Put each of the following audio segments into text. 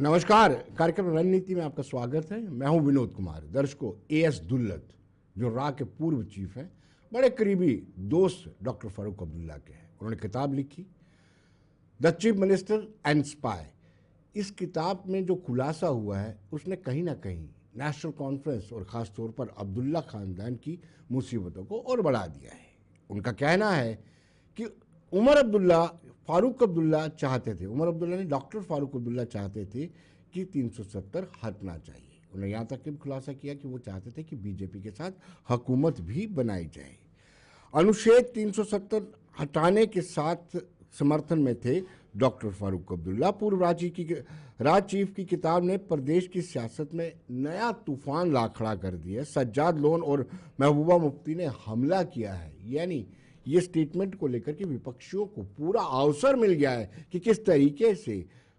नमस्कार। कार्यक्रम रणनीति में आपका स्वागत है। मैं हूं विनोद कुमार। दर्शकों, एएस दुल्लत जो रा के पूर्व चीफ हैं, बड़े करीबी दोस्त डॉक्टर फारूक अब्दुल्ला के हैं। उन्होंने किताब लिखी the chief minister and spy. इस किताब में जो खुलासा हुआ है उसने कहीं ना कहीं नेशनल कॉन्फ्रेंस और ख़ास तौर पर अब्दुल्ला ख़ानदान की मुसीबतों को और बढ़ा दिया है। उनका कहना है कि उमर अब्दुल्ला फारूक अब्दुल्ला चाहते थे, उमर अब्दुल्ला ने डॉक्टर फारूक अब्दुल्ला चाहते थे कि 370 हटना चाहिए। उन्होंने यहाँ तक भी खुलासा किया कि वो चाहते थे कि बीजेपी के साथ हुकूमत भी बनाई जाए। अनुच्छेद 370 हटाने के साथ समर्थन में थे डॉक्टर फारूक अब्दुल्ला। पूर्व राज चीफ की किताब ने प्रदेश की सियासत में नया तूफान ला खड़ा कर दिया। सज्जाद लोन और महबूबा मुफ्ती ने हमला किया है, यानी ये स्टेटमेंट को लेकर के विपक्षियों को पूरा अवसर मिल गया है कि किस तरीके से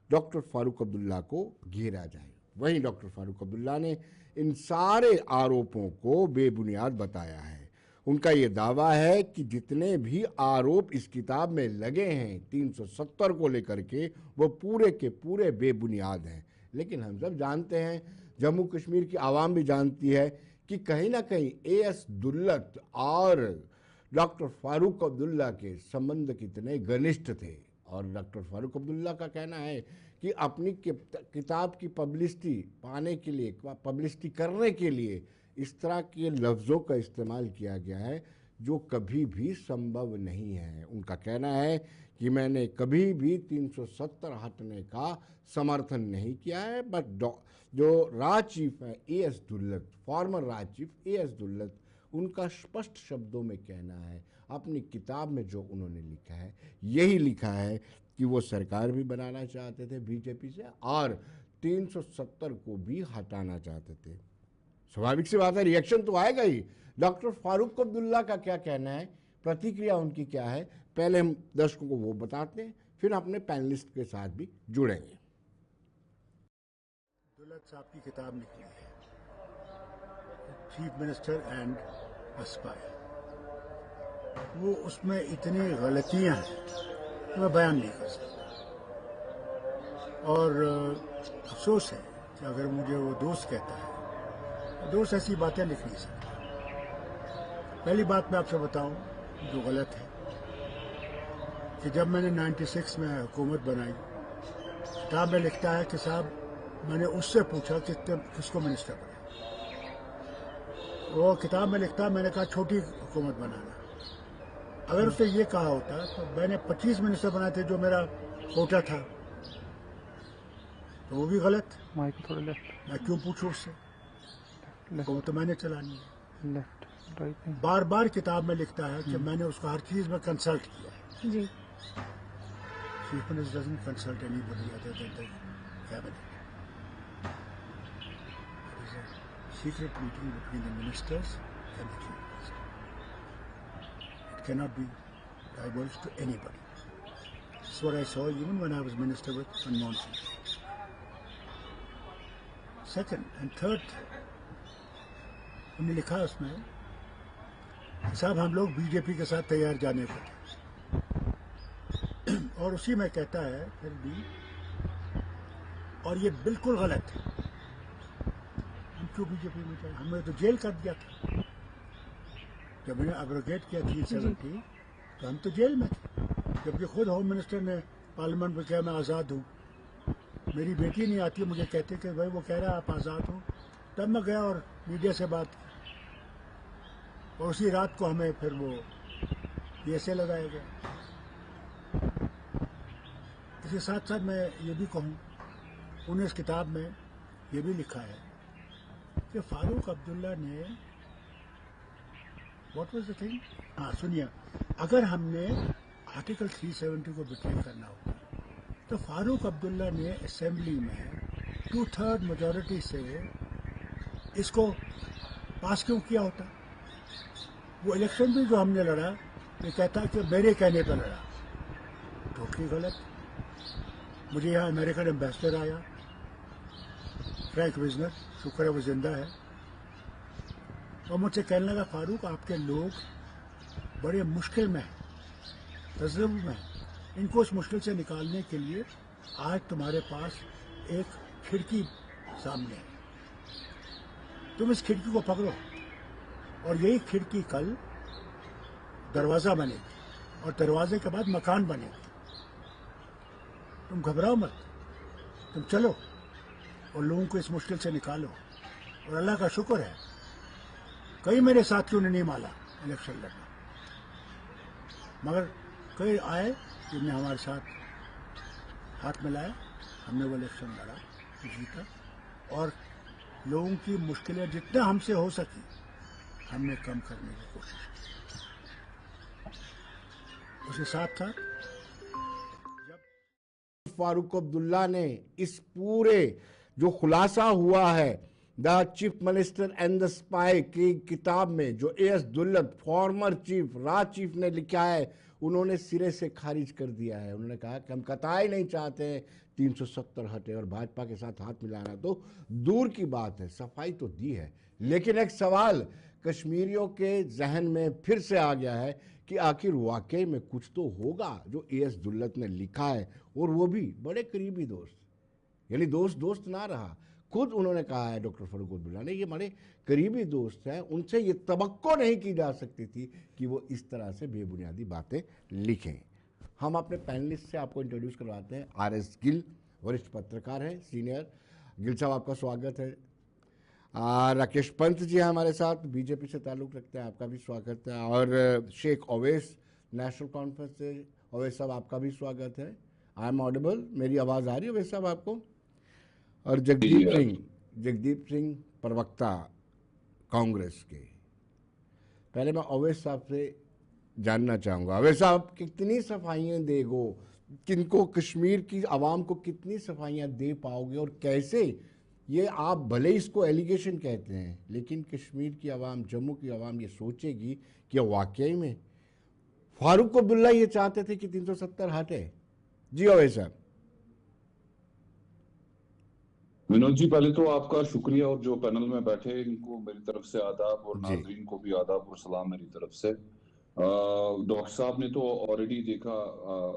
डॉक्टर फारूक अब्दुल्ला को घेरा जाए। वहीं डॉक्टर फारूक अब्दुल्ला ने इन सारे आरोपों को बेबुनियाद बताया है। उनका ये दावा है कि जितने भी आरोप इस किताब में लगे हैं 370 को लेकर के, वो पूरे के पूरे बेबुनियाद हैं। लेकिन हम सब जानते हैं, जम्मू कश्मीर की आवाम भी जानती है कि कहीं ना कहीं एएस दुल्लत और डॉक्टर फारूक अब्दुल्ला के संबंध कितने घनिष्ठ थे। और डॉक्टर फारूक अब्दुल्ला का कहना है कि अपनी किताब की पब्लिसिटी पाने के लिए, पब्लिसिटी करने के लिए इस तरह के लफ्ज़ों का इस्तेमाल किया गया है जो कभी भी संभव नहीं है। उनका कहना है कि मैंने कभी भी 370 हटने का समर्थन नहीं किया है, बट जो राज चीफ है एएस दुल्लत, फॉर्मर राज चीफ एएस दुल्लत, उनका स्पष्ट शब्दों में कहना है, अपनी किताब में जो उन्होंने लिखा है यही लिखा है कि वो सरकार भी बनाना चाहते थे बीजेपी से और 370 को भी हटाना चाहते थे। स्वाभाविक सी बात है, रिएक्शन तो आएगा ही। डॉक्टर फारूक अब्दुल्ला का क्या कहना है, प्रतिक्रिया उनकी क्या है, पहले हम दर्शकों को वो बताते हैं, फिर अपने पैनलिस्ट के साथ भी जुड़ेंगे। दुल्लत साहब की किताब निकली है, चीफ मिनिस्टर एंड स्पाई। वो उसमें इतनी गलतियां हैं मैं बयान नहीं कर सकता। और अफसोस है कि अगर मुझे वो दोस्त कहता है, दोस्त ऐसी बातें लिख नहीं सकता। पहली बात मैं आपसे बताऊं जो गलत है कि जब मैंने 96 में हुकूमत बनाई, किताब में लिखता है कि साहब मैंने उससे पूछा कि किसको मिनिस्टर बनाए। वो किताब में लिखता है मैंने कहा छोटी हुकूमत बनाना। अगर उसने ये कहा होता तो मैंने 25 मिनिस्टर बनाए थे जो मेरा कोटा था, तो वो भी गलत। मैं क्यों पूछूं उससे, वो तो मैंने चलानी है। बार बार किताब में लिखता है कि मैंने उसको हर चीज में कंसल्ट किया है। जी। Chief minister doesn't consult anybody other than the cabinet. There is a secret meeting between the ministers and the chief minister. It cannot be divulged to anybody. This is what I saw even when I was minister with Manmohan Singh. Second and third, उन्होंने लिखा उसमें साहब हम लोग BJP के साथ तैयार जाने को थे, और उसी में कहता है फिर भी, और ये बिल्कुल गलत है, हम क्यों बीजेपी में जाए, हमें तो जेल कर दिया था। जब मैंने अब्रोगेट किया 370 तो हम तो जेल में थे, जबकि खुद होम मिनिस्टर ने पार्लियामेंट में कहा मैं आज़ाद हूँ। मेरी बेटी नहीं आती, मुझे कहते कि भाई वो कह रहा है आप आज़ाद हो। तब मैं गया और मीडिया से बात की, और उसी रात को हमें फिर वो PSA लगाया गया। इसके साथ साथ मैं ये भी कहूँ, उन्हें इस किताब में ये भी लिखा है कि फारूक अब्दुल्ला ने व्हाट वाज द थिंग, हाँ सुनिए, अगर हमने आर्टिकल 370 को बिट्रे करना होगा तो फारूक अब्दुल्ला ने असेंबली में 2/3 मेजॉरिटी से इसको पास क्यों किया होता। वो इलेक्शन भी जो हमने लड़ा, ये कहता कि मेरे कहने पर लड़ा, टोटली गलत। मुझे यहाँ अमेरिकन एम्बेसडर आया, फ्रैंक विजनर, शुक्र है वो जिंदा है, और मुझसे कहने लगा फारूक आपके लोग बड़े मुश्किल में हैं, तज़व्वुर में हैं, इनको उस मुश्किल से निकालने के लिए आज तुम्हारे पास एक खिड़की सामने है, तुम इस खिड़की को पकड़ो और यही खिड़की कल दरवाजा बनेगी और दरवाजे के बाद मकान बनेगी। तुम घबराओ मत, तुम चलो और लोगों को इस मुश्किल से निकालो। और अल्लाह का शुक्र है कई मेरे साथियों ने नहीं माना इलेक्शन लड़ना, मगर कई आए जिनने हमारे साथ हाथ मिलाया, हमने वो इलेक्शन लड़ा, जीता और लोगों की मुश्किलें जितना हमसे हो सकी हमने कम करने की कोशिश की। उसके साथ साथ फारूक अब्दुल्ला ने इस पूरे जो खुलासा हुआ है the chief minister and the spy की किताब में, जो एएस दुल्लत फॉर्मर चीफ रा चीफ ने लिखा है, उन्होंने सिरे से खारिज कर दिया है। उन्होंने कहा कि हम कतई नहीं चाहते हैं 370 हटे और भाजपा के साथ हाथ मिलाना तो दूर की बात है, सफाई तो दी है। लेकिन एक सवाल कश्मीरियों के जहन में फिर से आ गया है कि आखिर वाकई में कुछ तो होगा जो एएस दुल्लत ने लिखा है, और वो भी बड़े करीबी दोस्त, यानी दोस्त दोस्त ना रहा, खुद उन्होंने कहा है डॉक्टर फारूक अब्दुल्ला ने, ये बड़े करीबी दोस्त हैं, उनसे ये तवक्को नहीं की जा सकती थी कि वो इस तरह से बेबुनियादी बातें लिखें। हम अपने पैनलिस्ट से आपको इंट्रोड्यूस करवाते हैं। आरएस गिल वरिष्ठ पत्रकार हैं, सीनियर। गिल साहब आपका स्वागत है। राकेश पंत जी हैं हमारे साथ, बीजेपी से ताल्लुक़ रखते हैं, आपका भी स्वागत है। और शेख ओवैस नेशनल कॉन्फ्रेंस से, ओवैस साहब आपका भी स्वागत है। आई एम ऑडिबल, मेरी आवाज़ आ रही है ओवैस साहब आपको? और जगदीप सिंह प्रवक्ता कांग्रेस के। पहले मैं ओवैस साहब से जानना चाहूँगा, ओवैस साहब कितनी सफाइयाँ देगो, किनको कश्मीर की आवाम को कितनी सफाइयाँ दे पाओगे, और कैसे ये आप भले इसको एलिगेशन कहते हैं लेकिन कश्मीर की आवाम, जम्मू की आवाम ये सोचेगी कि वाकई में फारूक अब्दुल्ला ये चाहते थे कि 370 हटे? जी ओवैस साहब। विनोद जी, पहले तो आपका शुक्रिया, और जो पैनल में बैठे इनको मेरी तरफ से आदाब, और जी। नाजरीन को भी आदाब और सलाम मेरी तरफ से। डॉक्टर साहब ने तो ऑलरेडी देखा,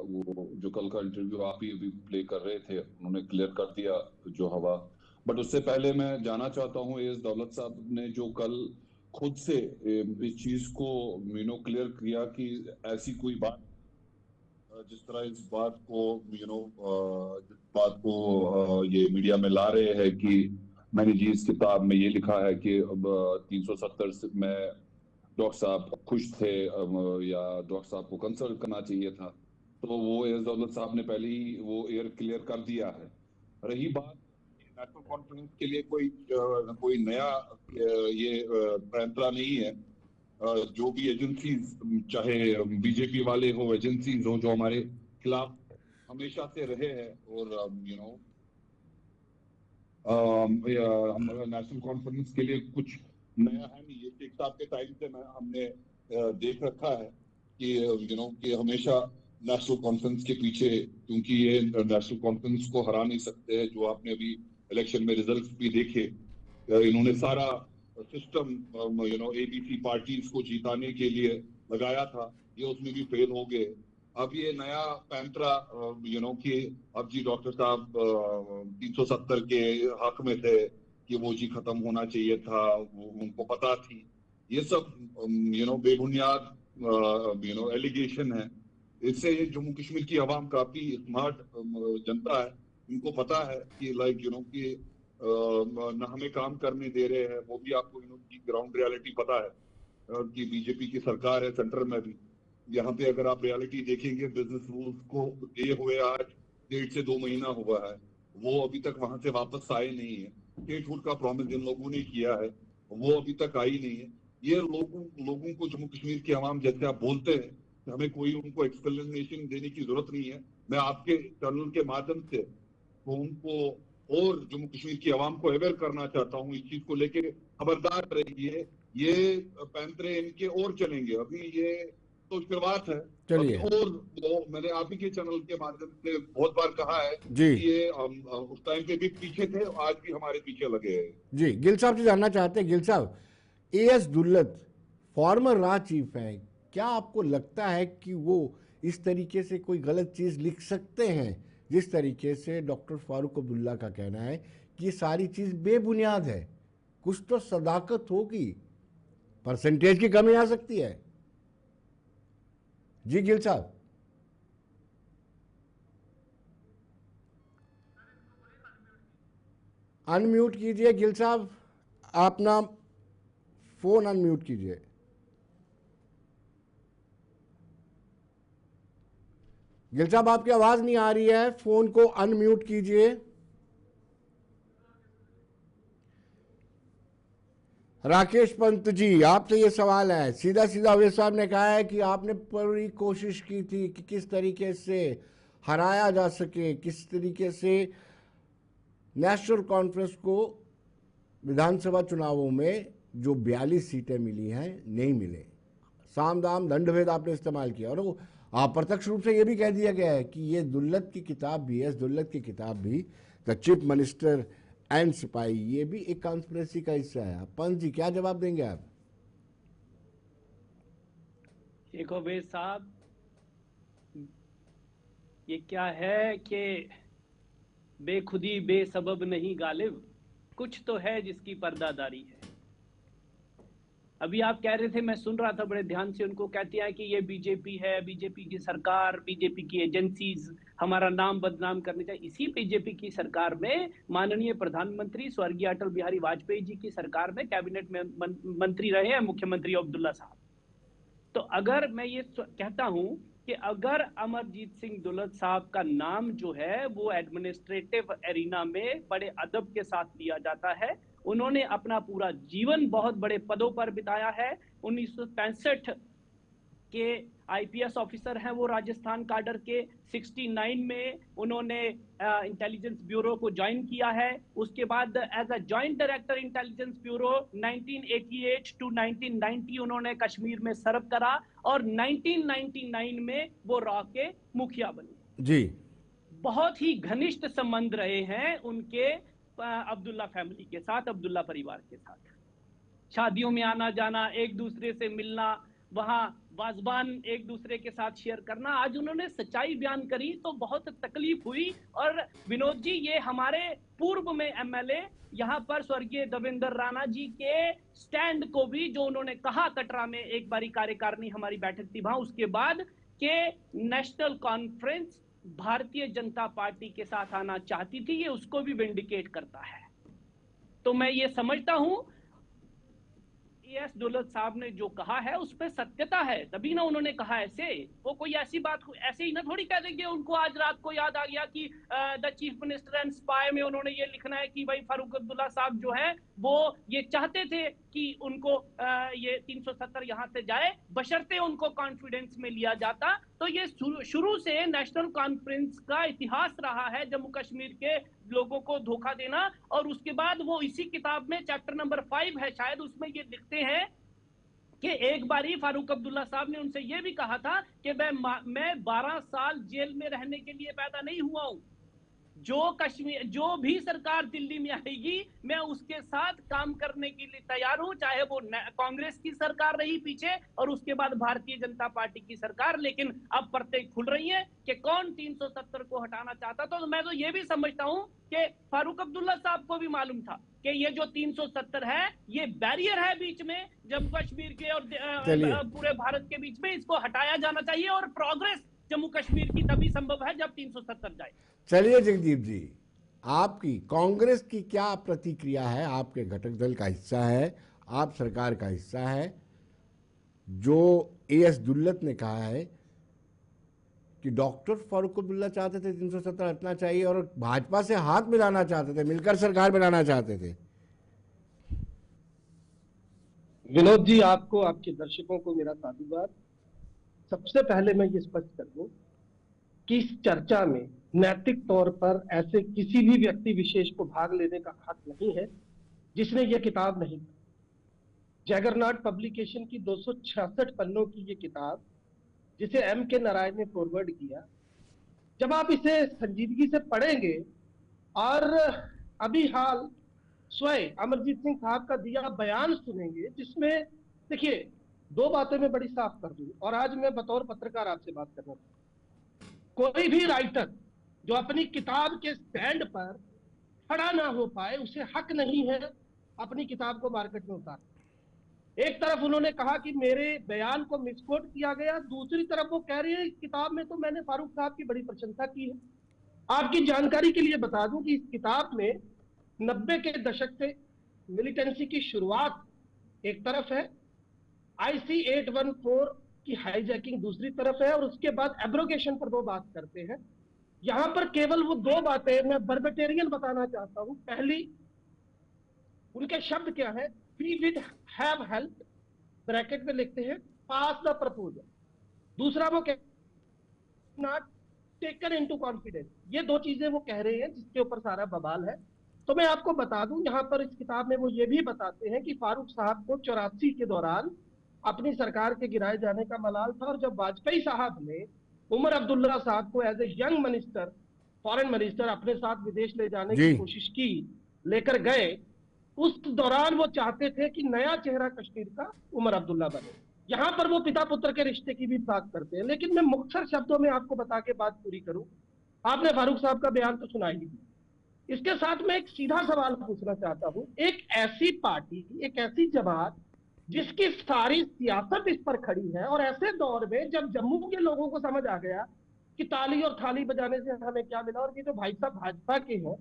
वो जो कल का इंटरव्यू आप ही अभी प्ले कर रहे थे, उन्होंने क्लियर कर दिया जो हवा। बट उससे पहले मैं जानना चाहता हूँ, एएस दौलत साहब ने जो कल खुद से इस चीज को क्लियर किया कि ऐसी कोई बात, जिस तरह इस बात को जिस बात को ये मीडिया में ला रहे हैं कि मैंने जी इस किताब में ये लिखा है कि अब 370 में डॉक्टर साहब खुश थे, या डॉक्टर साहब को कंसल्ट करना चाहिए था, तो वो एएस दौलत साहब ने पहले ही वो एयर क्लियर कर दिया है। रही बात नेशनल कॉन्फ्रेंस के लिए कोई नया ये पैंतरा नहीं है। जो भी एजेंसीज, चाहे बीजेपी वाले हो, एजेंसीज हो, जो हमारे खिलाफ हमेशा से रहे हैं, और हम नेशनल कॉन्फ्रेंस के लिए कुछ नया है नहीं। ये शेख साहब के टाइम से हमने देख रखा है कि कि हमेशा नेशनल कॉन्फ्रेंस के पीछे, क्योंकि ये नेशनल कॉन्फ्रेंस को हरा नहीं सकते हैं। जो आपने अभी इलेक्शन में रिजल्ट्स भी देखे, इन्होंने सारा सिस्टम एबीसी पार्टीज को जीताने के लिए लगाया था, ये उसमें भी फेल हो गए। अब ये नया पैंतरा कि अब जी डॉक्टर साहब 370 के हक में थे कि वो जी खत्म होना चाहिए था, उनको पता थी। ये सब बेबुनियाद एलिगेशन है। इससे ये जम्मू कश्मीर की आवाम काफी स्मार्ट जनता है, इनको पता है कि कि न हमें काम करने दे रहे हैं। वो भी आपको की ग्राउंड रियलिटी पता है कि बीजेपी की सरकार है सेंटर में भी। यहाँ पे अगर आप रियलिटी देखेंगे, बिजनेस रूल्स को दिए हुए आज 1.5 से 2 महीना हुआ है, वो अभी तक वहां से वापस आए नहीं है। स्टेटहुड का प्रॉमिस जिन लोगों ने किया है वो अभी तक आई नहीं है। ये लोगों को जम्मू कश्मीर की आवाम, जैसे आप बोलते हैं, हमें कोई उनको एक्सप्लेनेशन देने की जरूरत नहीं है। मैं आपके चैनल के माध्यम से उनको और जम्मू कश्मीर की आवाम को अवेयर करना चाहता हूँ इस चीज को लेकर। खबरदार रहिए, ये पैंतरे इनके और चलेंगे। अभी ये तो शुरुआत है, अभी और मैंने आप ही के चैनल के माध्यम से बहुत बार कहा है जी कि ये उस टाइम पे भी पीछे थे, आज भी हमारे पीछे लगे हैं। जी। गिल साहब से जानना चाहते हैं, गिल साहब, एएस दुल्लत फॉर्मर रा चीफ है, क्या आपको लगता है कि वो इस तरीके से कोई गलत चीज़ लिख सकते हैं जिस तरीके से डॉक्टर फारूक अब्दुल्ला का कहना है कि ये सारी चीज़ बेबुनियाद है, कुछ तो सदाकत होगी, परसेंटेज की कमी आ सकती है। जी गिल साहब। अनम्यूट कीजिए गिल साहब, अपना फोन अनम्यूट कीजिए। गिल साहब आपकी आवाज नहीं आ रही है, फोन को अनम्यूट कीजिए। राकेश पंत जी, आपसे ये सवाल है, सीधा सीधा अवैध साहब ने कहा है कि आपने पूरी कोशिश की थी कि किस तरीके से हराया जा सके, किस तरीके से नेशनल कॉन्फ्रेंस को विधानसभा चुनावों में जो 42 सीटें मिली हैं नहीं मिले, साम दाम दंडभेद आपने इस्तेमाल किया। और वो अप्रत्यक्ष रूप से ये भी कह दिया गया है कि ये दुल्लत की किताब भी है, इस दुल्लत की किताब भी, द चीफ मिनिस्टर एंड सिपाही, ये भी एक कॉन्स्पिरेसी का हिस्सा है। पंत जी क्या जवाब देंगे आप? देखो भाई साहब, ये क्या है कि बेखुदी बेसबब नहीं गालिब, कुछ तो है जिसकी पर्दादारी है। अभी आप कह रहे थे, मैं सुन रहा था बड़े ध्यान से, उनको कहते हैं कि ये बीजेपी है, बीजेपी की सरकार, बीजेपी की एजेंसीज हमारा नाम बदनाम करने चाहिए। इसी बीजेपी की सरकार में माननीय प्रधानमंत्री स्वर्गीय अटल बिहारी वाजपेयी जी की सरकार में कैबिनेट में मंत्री रहे हैं मुख्यमंत्री अब्दुल्ला साहब। तो अगर मैं ये कहता हूं कि अगर अमरजीत सिंह दुल्लत साहब का नाम जो है वो एडमिनिस्ट्रेटिव एरिना में बड़े अदब के साथ लिया जाता है, उन्होंने अपना पूरा जीवन बहुत बड़े पदों पर बिताया है। 1965 के आईपीएस ऑफिसर हैं वो राजस्थान काडर के। 69 में उन्होंने इंटेलिजेंस ब्यूरो को ज्वाइन किया है। उसके बाद as a joint director intelligence bureau 1988 to 1990 उन्होंने कश्मीर में सर्व करा और 1999 में वो रॉ के मुखिया बने। जी, बहुत ही घनिष्ठ संबंध रहे हैं उनके अब्दुल्ला फैमिली के साथ, अब्दुल्ला परिवार के साथ। शादियों में आना जाना, एक दूसरे से मिलना, वहां वाजबान एक दूसरे के साथ शेयर करना। आज उन्होंने सच्चाई बयान करी तो बहुत तकलीफ हुई। और विनोद जी, ये हमारे पूर्व में एमएलए यहाँ पर स्वर्गीय देवेंद्र राणा जी के स्टैंड को भी, जो उन्होंने कहा कटरा में एक बारी कार्यकारिणी हमारी बैठक थी वहां, उसके बाद के national conference Bharatiya Janata party के साथ आना चाहती थी, ये उसको भी विंडिकेट करता है। तो मैं ये समझता हूं एस दुल्लत साहब ने जो कहा है उस पर सत्यता है, तभी ना उन्होंने कहा ऐसे। वो कोई ऐसी बात ऐसे ही ना थोड़ी कह देंगे। उनको आज रात को याद आ गया कि the chief minister and spy में उन्होंने ये लिखना है कि भाई फारूक अब्दुल्ला साहब जो है वो ये चाहते थे कि उनको ये 370 यहां से जाए, बशर्ते उनको कॉन्फिडेंस में लिया जाता। तो ये शुरू से नेशनल कॉन्फ्रेंस का इतिहास रहा है, जम्मू कश्मीर के लोगों को धोखा देना। और उसके बाद वो इसी किताब में चैप्टर नंबर 5 है शायद, उसमें ये लिखते हैं कि एक बारी फारूक अब्दुल्ला साहब ने उनसे ये भी कहा था कि मैं 12 साल जेल में रहने के लिए पैदा नहीं हुआ हूं। जो भी सरकार दिल्ली में आएगी मैं उसके साथ काम करने के लिए तैयार हूं, चाहे वो कांग्रेस की सरकार रही पीछे और उसके बाद भारतीय जनता पार्टी की सरकार। लेकिन अब परतें खुल रही हैं कि कौन 370 को हटाना चाहता। तो मैं तो ये भी समझता हूं कि फारूक अब्दुल्ला साहब को भी मालूम था कि ये जो 370 है ये बैरियर है बीच में जम्मू कश्मीर के और पूरे भारत के बीच में, इसको हटाया जाना चाहिए और प्रोग्रेस जम्मू कश्मीर की तभी संभव है जब 370 जाए। चलिए जगदीप जी, आपकी कांग्रेस की क्या प्रतिक्रिया है? आपके घटक दल का हिस्सा है, आप सरकार का हिस्सा है। जो एस दुल्लत ने कहा है कि डॉक्टर फारूक अब्दुल्ला चाहते थे 370 हटना चाहिए और भाजपा से हाथ मिलाना चाहते थे, मिलकर सरकार बनाना चाहते थे। विनोद जी, आपको, आपके दर्शकों को मेरा साधुवाद। सबसे पहले मैं ये स्पष्ट कर दूं कि इस चर्चा में नैतिक तौर पर ऐसे किसी भी व्यक्ति विशेष को भाग लेने का हक नहीं है जिसने ये किताब नहीं पढ़ी। जैगरनॉट पब्लिकेशन की 266 पन्नों की ये किताब, जिसे एम के नारायण ने फॉरवर्ड किया, जब आप इसे संजीदगी से पढ़ेंगे और अभी हाल स्वयं अमरजीत सिंह साहब का दिया बयान सुनेंगे, जिसमें देखिए दो बातें मैं बड़ी साफ कर दूं और आज मैं बतौर पत्रकार आपसे बात करना चाहता हूं। कोई भी राइटर जो अपनी किताब के स्टैंड पर खड़ा ना हो पाए उसे हक नहीं है अपनी किताब को मार्केट में उतार। एक तरफ उन्होंने कहा कि मेरे बयान को मिसकोट किया गया, दूसरी तरफ वो कह रही है इस किताब में तो मैंने फारूक साहब की बड़ी प्रशंसा की है। आपकी जानकारी के लिए बता दूं कि इस किताब में 90 के दशक से मिलिटेंसी की शुरुआत एक तरफ है, IC 814 की हाईजैकिंग दूसरी तरफ है, और उसके बाद एब्रोगेशन पर वो बात करते हैं। यहां पर केवल वो दो बातें मैं बर्बेटेरियन बताना चाहता हूं। पहली, उनके शब्द क्या है, we with have help, bracket में लिखते हैं पास द प्रपोजल। दूसरा वो नॉट टेकन इनटू कॉन्फिडेंस। ये दो चीजें वो कह रहे हैं जिसके ऊपर सारा बवाल है। तो मैं आपको बता दूं, यहाँ पर इस किताब में वो ये भी बताते हैं कि फारूक साहब को 84 के दौरान अपनी सरकार के गिराए जाने का मलाल था, और जब वाजपेयी साहब ने उमर अब्दुल्ला साहब को as a young minister, foreign minister अपने साथ विदेश ले जाने की कोशिश की, लेकर गए, उस दौरान वो चाहते थे कि नया चेहरा कश्मीर का उमर अब्दुल्ला बने। यहां पर वो पिता पुत्र के रिश्ते की भी बात करते हैं। लेकिन मैं मुख्तसर शब्दों में आपको बता के बात पूरी करूं, आपने फारूक साहब का बयान तो सुना ही दी। इसके साथ मैं एक सीधा सवाल पूछना चाहता हूं, एक ऐसी पार्टी, एक ऐसी जमात जिसकी सारी सियासत इस पर खड़ी है, और ऐसे दौर में जब जम्मू के लोगों को समझ आ गया कि ताली और थाली बजाने से हमें क्या मिला, और ये जो भाई साहब भाजपा के हैं,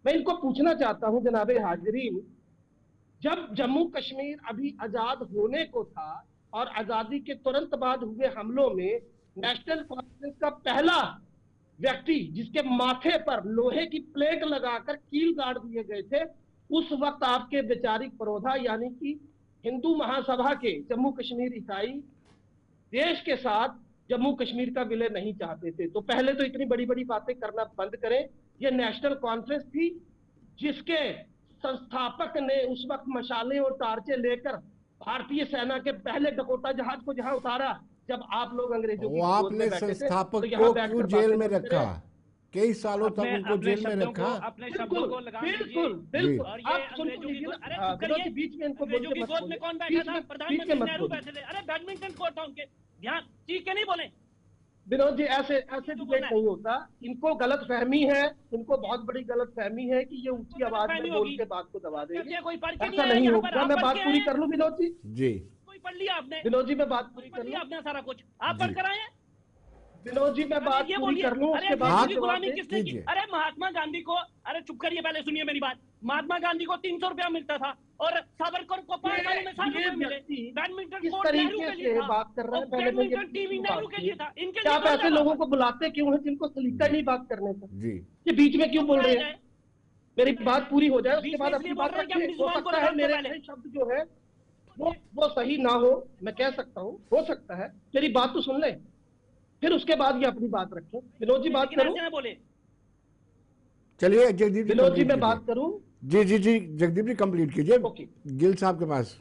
मैं इनको पूछना चाहता हूं जनाबे हाजरीन, जब जम्मू कश्मीर अभी आजाद होने को था और आजादी के तुरंत बाद हुए हमलों में नेशनल कॉन्फ्रेंस का पहला व्यक्ति जिसके माथे पर लोहे की प्लेट लगाकर कील गाड़ दिए गए थे, उस वक्त आपके वैचारिक परोधा यानी कि हिंदू महासभा के जम्मू कश्मीर इकाई देश के साथ जम्मू कश्मीर का विलय नहीं चाहते थे। तो पहले तो इतनी बड़ी बड़ी बातें करना बंद करें। ये नेशनल कॉन्फ्रेंस थी जिसके संस्थापक ने उस वक्त मशाले और टार्चे लेकर भारतीय सेना के पहले डकोटा जहाज को जहां उतारा जब आप लोग अंग्रेजों की आपने संस्थापक को क्यों जेल में रखा? कई सालों तक उनको जेल में रखा। अपने शब्दों को लगा बिल्कुल बिल्कुल। और ये अंग्रेजों की बीच में इनको अंग्रेजों की गोद में कौन बैठा था? प्रधानमंत्री नेहरू बैठे थे। अरे बैडमिंटन कोर्ट था उनके, ध्यान चीख के नहीं बोले विनोद जी, ऐसे डिबेट नहीं होता। इनको गलत फहमी है, इनको बहुत बड़ी गलत फहमी है कि ये ऊंची आवाज में बोल के बात को दबा देंगे। ऐसा नहीं होगा। मैं बात पूरी कर लूं विनोद जी? जी कोई पढ़ लिया आपने? विनोद जी मैं बात पूरी कर लूं? आपने सारा कुछ आप पढ़ कर आए हैं विनोद जी? मैं बात पूरी कर लूं उसके बाद गुलामी किसने की? अरे महात्मा गांधी को, अरे चुप करिए पहले सुनिए मेरी बात। महात्मा गांधी को 300 रुपया मिलता था और सावरकर को 5 सालों में 7 रुपए मिले। बैडमिंटन कोर्ट नेहरू के लिए था, बात कर रहे हैं। पहले बैडमिंटन टीवी नेहरू के लिए था। इनके आप ऐसे लोगों को बुलाते क्यों हैं जिनको सलीका नहीं बात करने का? जी ये बीच में क्यों बोल रहे हैं? मेरी बात पूरी हो जाए उसके बाद अपनी बात रखिए। हो सकता है मेरे शब्द जो है वो सही ना हो, मैं कह सकता हूँ, हो सकता है। मेरी बात तो सुन ले, फिर उसके बाद ये अपनी बात रखें। विनोद जी बात करूं? चलिए जगदीप जी, विनोद जी मैं बात करूं? जी जी जी जगदीप जी कंप्लीट कीजिए। गिल साहब के पास।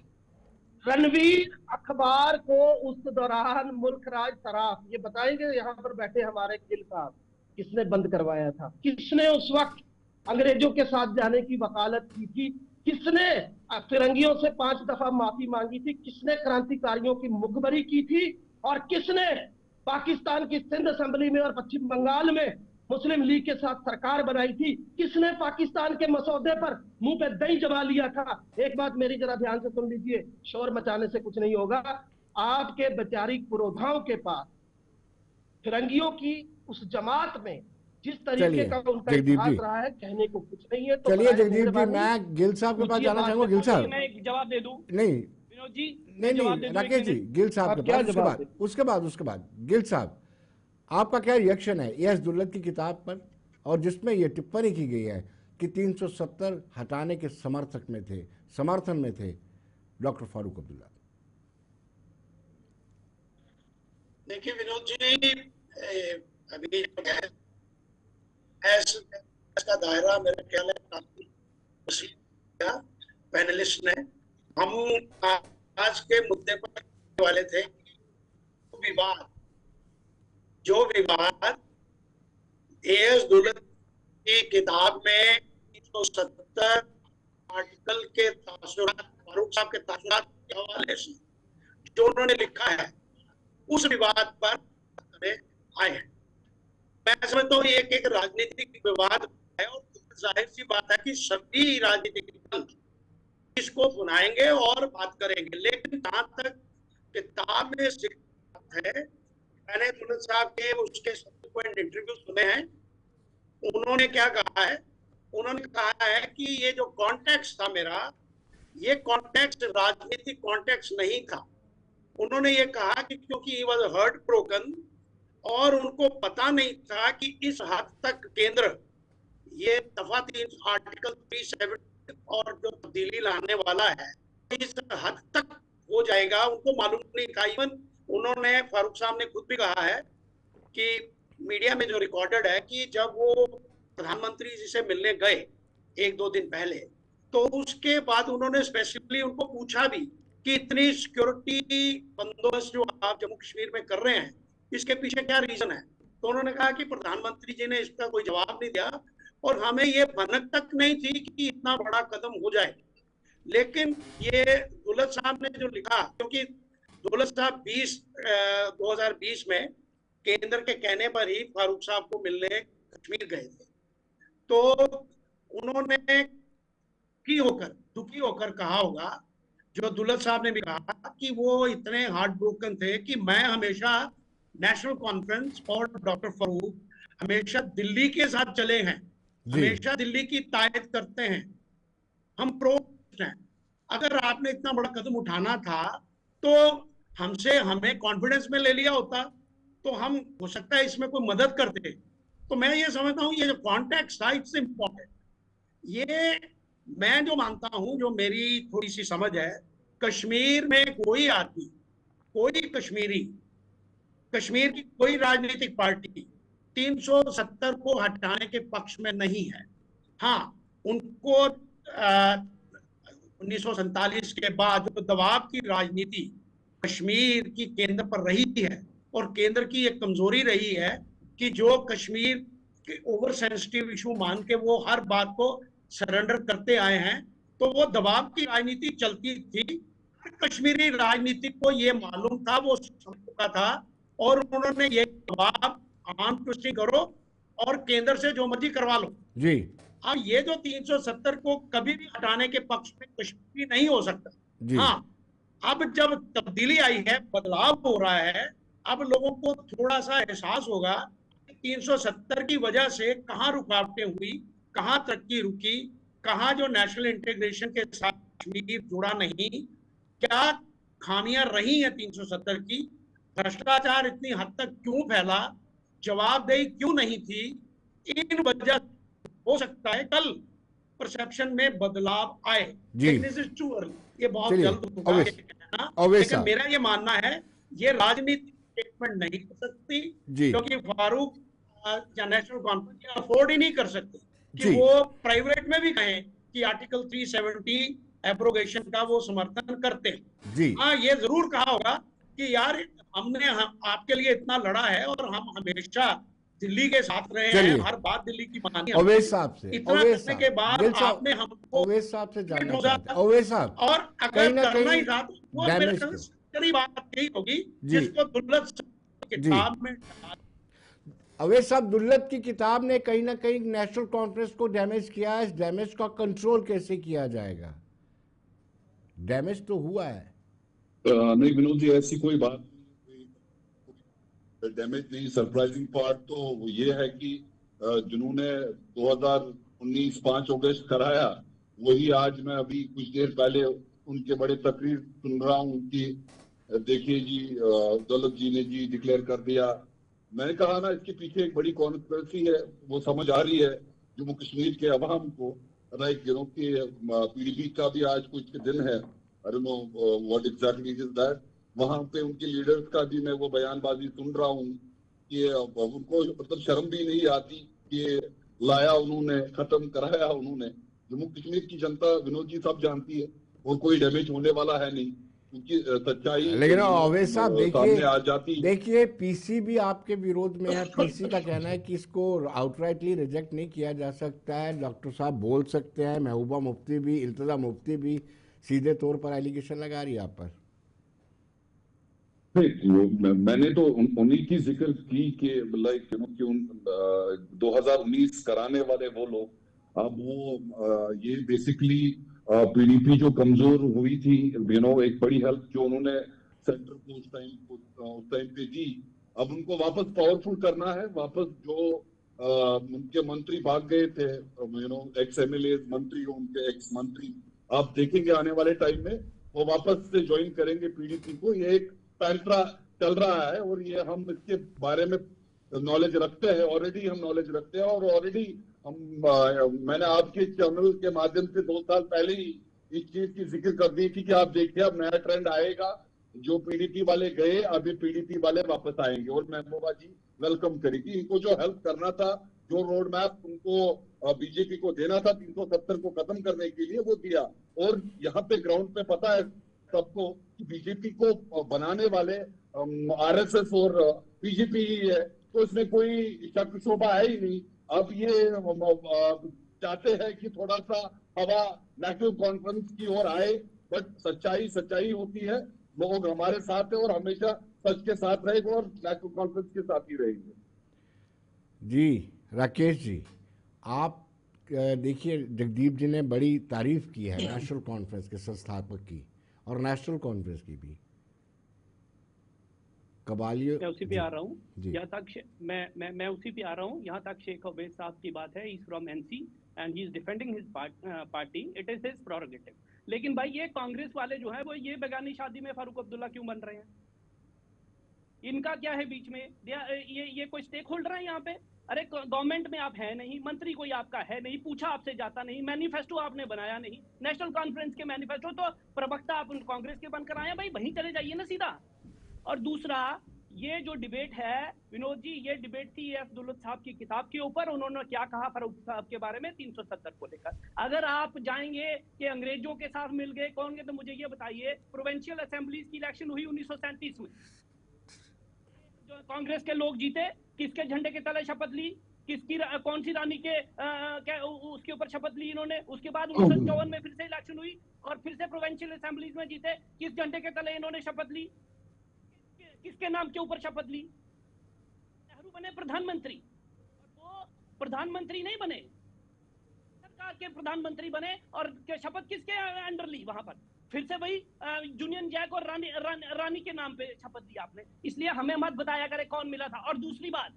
रणवीर अखबार को उस दौरान मुल्क राज सराफ, ये बताएंगे यहाँ पर बैठे हमारे गिल साहब, किसने बंद करवाया था? किसने उस वक्त अंग्रेजों के साथ जाने की वकालत की थी? किसने फिरंगियों से 5 दफा माफी मांगी थी? किसने क्रांतिकारियों की मुखबरी की थी? और किसने पाकिस्तान की सिंध असेंबली में और पश्चिम बंगाल में मुस्लिम लीग के साथ सरकार बनाई थी? किसने पाकिस्तान के मसौदे पर मुंह पे दही जमा लिया था? एक बात मेरी जरा ध्यान से सुन लीजिए, शोर मचाने से कुछ नहीं होगा। आपके वैचारिक पुरोधाओं के पास फिरंगियों की उस जमात में जिस तरीके का उनका इतिहास रहा है, कहने को कुछ नहीं है। तो चलिए जगदीप जी, मैं गिल साहब के पास जाना चाहूंगा। गिल साहब, मैं एक जवाब दे दूं? नहीं जी नहीं राकेश जी, गिल साहब के पास, उसके बाद गिल साहब, आपका क्या रिएक्शन है एएस दुल्लत की किताब पर, और जिसमें यह टिप्पणी की गई है कि 370 हटाने के समर्थन में थे डॉक्टर फारूक अब्दुल्ला? देखिए विनोद जी, अभी का दायरा मेरे ख्याल है पैनलिस्ट ने, हम आज के मुद्दे पर वाले थे जो विवाद एएस दुल्लत की किताब में 370 आर्टिकल के तासुरात, फारूक साहब के तासुरात के हवाले से जो उन्होंने लिखा है, उस विवाद पर आए हैं। मैं समझता हूँ एक एक राजनीतिक विवाद है और जाहिर सी बात है कि सभी राजनीतिक दल इसको बुलाएंगे और बात करेंगे, लेकिन जहां तक किताब में है, मैंने दुल्लत साहब के उसके सब्सिक्वेंट इंटरव्यू सुने हैं। उन्होंने क्या कहा है, उन्होंने कहा है कि ये जो कॉन्टेक्स्ट था मेरा, ये कॉन्टेक्स्ट राजनीतिक कॉन्टेक्स्ट नहीं था। उन्होंने ये कहा कि क्योंकि ही वाज हार्ट ब्रोकन और उनको पता नहीं था कि इस हद तक केंद्र ये दफा 3 आर्टिकल 370 और जो तब्दीली लाने वाला है इस हद तक हो जाएगा, उनको मालूम नहीं था। इवन उन्होंने, फारूक साहब ने खुद भी कहा है कि मीडिया में जो रिकॉर्डेड है कि जब वो प्रधानमंत्री जी से मिलने गए 1-2 दिन पहले, तो उसके बाद उन्होंने स्पेसिफिकली उनको पूछा भी कि इतनी सिक्योरिटी बंदोबस्त जो आप जम्मू कश्मीर में कर रहे हैं, इसके पीछे क्या रीजन है। तो उन्होंने कहा कि प्रधानमंत्री जी ने इसका कोई जवाब नहीं दिया और हमें ये भनक तक नहीं थी कि इतना बड़ा कदम हो जाए। लेकिन ये दुल्लत साहब ने जो लिखा, क्योंकि दुल्लत साहब 2020 में केंद्र के कहने पर ही फारूक साहब को मिलने कश्मीर गए थे, तो उन्होंने दुखी होकर कहा होगा, जो दुल्लत साहब ने भी कहा कि वो इतने हार्ट ब्रोकन थे कि मैं हमेशा नेशनल कॉन्फ्रेंस और डॉक्टर फारूक हमेशा दिल्ली के साथ चले हैं, हमेशा दिल्ली की तायद करते हैं, हम प्रो हैं। अगर आपने इतना बड़ा कदम उठाना था तो हमें कॉन्फिडेंस में ले लिया होता, तो हम हो सकता है इसमें कोई मदद करते। तो मैं ये समझता हूँ ये जो कॉन्टेक्स्ट था इट्स इम्पोर्टेंट। ये मैं जो मानता हूँ, जो मेरी थोड़ी सी समझ है, कश्मीर में कोई आदमी, कोई कश्मीर की कोई राजनीतिक पार्टी 370 को हटाने के पक्ष में नहीं है। हाँ, उनको 1947 के बाद जो दबाव की राजनीति कश्मीर की केंद्र पर रही है, और केंद्र की एक कमजोरी रही है कि जो कश्मीर के ओवर सेंसिटिव इशू मान के वो हर बात को सरेंडर करते आए हैं, तो वो दबाव की राजनीति चलती थी। कश्मीरी राजनीति को ये मालूम था, वो समझ चुका था, और उन्होंने ये दबाव आर्म ट्विस्टिंग करो और केंद्र से जो मर्जी करवा लो जी। अब ये जो 370 को कभी भी हटाने के पक्ष में कश्मीर नहीं हो सकता। हाँ, अब जब तब्दीली आई है, बदलाव हो रहा है, अब लोगों को थोड़ा सा एहसास होगा कि 370 की वजह से कहाँ रुकावटें हुई, कहाँ तरक्की रुकी, कहाँ जो नेशनल इंटीग्रेशन के साथ कश्मीर जुड़ा नहीं, क्या खामियां रही हैं 370 की, भ्रष्टाचार इतनी हद तक क्यों फैला, जवाबदेही क्यों नहीं थी। इन वजह हो सकता है कल परसेप्शन में बदलाव आए, ये बहुत जल्द होगा लेकिन मेरा ये मानना है ये राजनीतिक स्टेटमेंट नहीं हो सकती, क्योंकि फारूक या नेशनल कॉन्फ्रेंस अफोर्ड ही नहीं कर सकते कि वो प्राइवेट में भी कहें कि आर्टिकल 370 एब्रोगेशन का वो समर्थन करते हैं। हाँ, ये जरूर कहा होगा कि यार हमने आपके लिए इतना लड़ा है और हम हमेशा दिल्ली के साथ रहे हैं, हर बात दिल्ली की मानी। अवैस साहब से, इतना करने के बाद आपने हमको अवैस साहब से जानना चाहते हैं। अवैस साहब, और अगर करना ही था तो वो मेरे ख्याल से बात यही होगी जिसको दुल्लत किताब में। अवैस साहब, दुल्लत की किताब ने कहीं ना कहीं नेशनल कॉन्फ्रेंस को डैमेज किया है। इस डैमेज का कंट्रोल कैसे किया जाएगा? डैमेज तो हुआ है। नहीं विनोद जी, ऐसी कोई बात डैमेज नहीं। सरप्राइजिंग पार्ट तो ये है कि जिन्होंने 2019 5 अगस्त कराया, वही आज मैं अभी कुछ देर पहले उनके बड़े तकरीर सुन रहा हूँ कि देखिए जी दौलत जी ने जी डिक्लेयर कर दिया। मैंने कहा ना, इसके पीछे एक बड़ी कॉन्स्पिरेसी है, वो समझ आ रही है जम्मू कश्मीर के अवाम को। राइट, यू नो कि पीडीपी का भी आज कुछ दिन है, I don't know what exactly is that. वहां पे उनके लीडर्स का भी मैं वो बयानबाजी सुन रहा हूँ कि उनको मतलब शर्म भी नहीं आती कि लाया उन्होंने, खत्म कराया उन्होंने। जम्मू कश्मीर की जनता विनोद जी सब जानती है और कोई डैमेज होने वाला है नहीं, क्योंकि सच्चाई। लेकिन अवैस साहब देखिए पीसी भी आपके विरोध में है। पीसी का कहना है कि इसको आउटराइटली रिजेक्ट नहीं किया जा सकता है। डॉक्टर साहब बोल सकते हैं, महबूबा मुफ्ती भी, इल्तिजा मुफ्ती भी सीधे तौर पर एलिगेशन लगा रही है आप पर। मैंने तो उन्हीं की जिक्र की कि लाइक कि 2019 कराने वाले वो लोग, अब वो ये बेसिकली पीडीपी जो कमजोर हुई थी, एक बड़ी हेल्प जो उन्होंने सेंटर को उस टाइम पे दी, अब उनको वापस पावरफुल करना है। वापस जो उनके मंत्री भाग गए थे, एक्स एमएलए मंत्री, उनके एक्स मंत्री, आप देखेंगे आने वाले टाइम में वो वापस से ज्वाइन करेंगे पीडीपी को। ये एक पैंट्रा चल रहा है और ये हम इसके बारे में नॉलेज रखते हैं, ऑलरेडी हम नॉलेज रखते हैं। और ऑलरेडी मैंने आपके चैनल के माध्यम से 2 साल पहले ही इस चीज की जिक्र कर दी थी कि आप देखिए अब नया ट्रेंड आएगा, जो पीडीपी वाले गए अभी पीडीपी वाले वापस आएंगे और महबूबा जी वेलकम करेगी। इनको जो हेल्प करना था, जो रोड मैप उनको बीजेपी को देना था 370 को खत्म करने के लिए, वो दिया। और यहाँ पे ग्राउंड पे पता है सबको कि बीजेपी को बनाने वाले आरएसएस और बीजेपी ही है, तो इसमें कोई शक शोभा है ही नहीं। अब ये चाहते हैं कि थोड़ा सा हवा नेशनल कॉन्फ्रेंस की ओर आए, बट सच्चाई होती है। लोग हमारे साथ है और हमेशा सच के साथ रहेंगे और नेशनल कॉन्फ्रेंस के साथ ही रहेंगे। जी राकेश जी, आप देखिए जगदीप जी ने बड़ी तारीफ की है नेशनल कॉन्फ्रेंस के संस्थापक की और नेशनल कॉन्फ्रेंस की भी। कबालियो, मैं उसी पे आ रहा हूँ, यहाँ तक मैं उसी पे आ रहा हूँ। यहाँ तक शेख अवैस साहब की बात है, is from NC and he is defending his party, it is his prerogative. लेकिन भाई ये कांग्रेस वाले जो है वो ये बेगानी शादी में फारूक अब्दुल्ला क्यों बन रहे हैं? इनका क्या है बीच में? ये कोई स्टेक होल्डर है यहाँ पे? अरे गवर्नमेंट में आप है नहीं, मंत्री कोई आपका है नहीं, पूछा आपसे जाता नहीं, मैनिफेस्टो आपने बनाया नहीं, नेशनल कॉन्फ्रेंस के मैनिफेस्टो तो प्रवक्ता आप कांग्रेस के बनकर आए, भाई वहीं चले जाइए ना सीधा। और दूसरा, ये जो डिबेट है विनोद जी, ये डिबेट थी एस दुल्लत साहब की किताब के ऊपर। उन्होंने क्या कहा फारूक साहब के बारे में 370 को लेकर। अगर आप जाएंगे कि अंग्रेजों के साथ मिल गए कौन के, तो मुझे ये बताइए प्रोविंशियल असेंबलीज की इलेक्शन हुई 1937 में, जो कांग्रेस के लोग जीते, किसके झंडे के तले शपथ ली? किसकी कौन सी रानी के उसके ऊपर शपथ ली इन्होंने? उसके बाद 1954 में फिर से इलेक्शन हुई और फिर से प्रोविंशियल असेंबलीज में जीते। किस झंडे के तले इन्होंने शपथ ली? किसके नाम के ऊपर शपथ ली? नेहरू बने प्रधानमंत्री, और वो प्रधानमंत्री नहीं बने, सरकार के प्रधानमंत्री बने। और शपथ किसके अंडर ली? वहां पर फिर से वही यूनियन जैक और रानी के नाम पे शपथ दी आपने। इसलिए हमें मत बताया करे कौन मिला था। और दूसरी बात,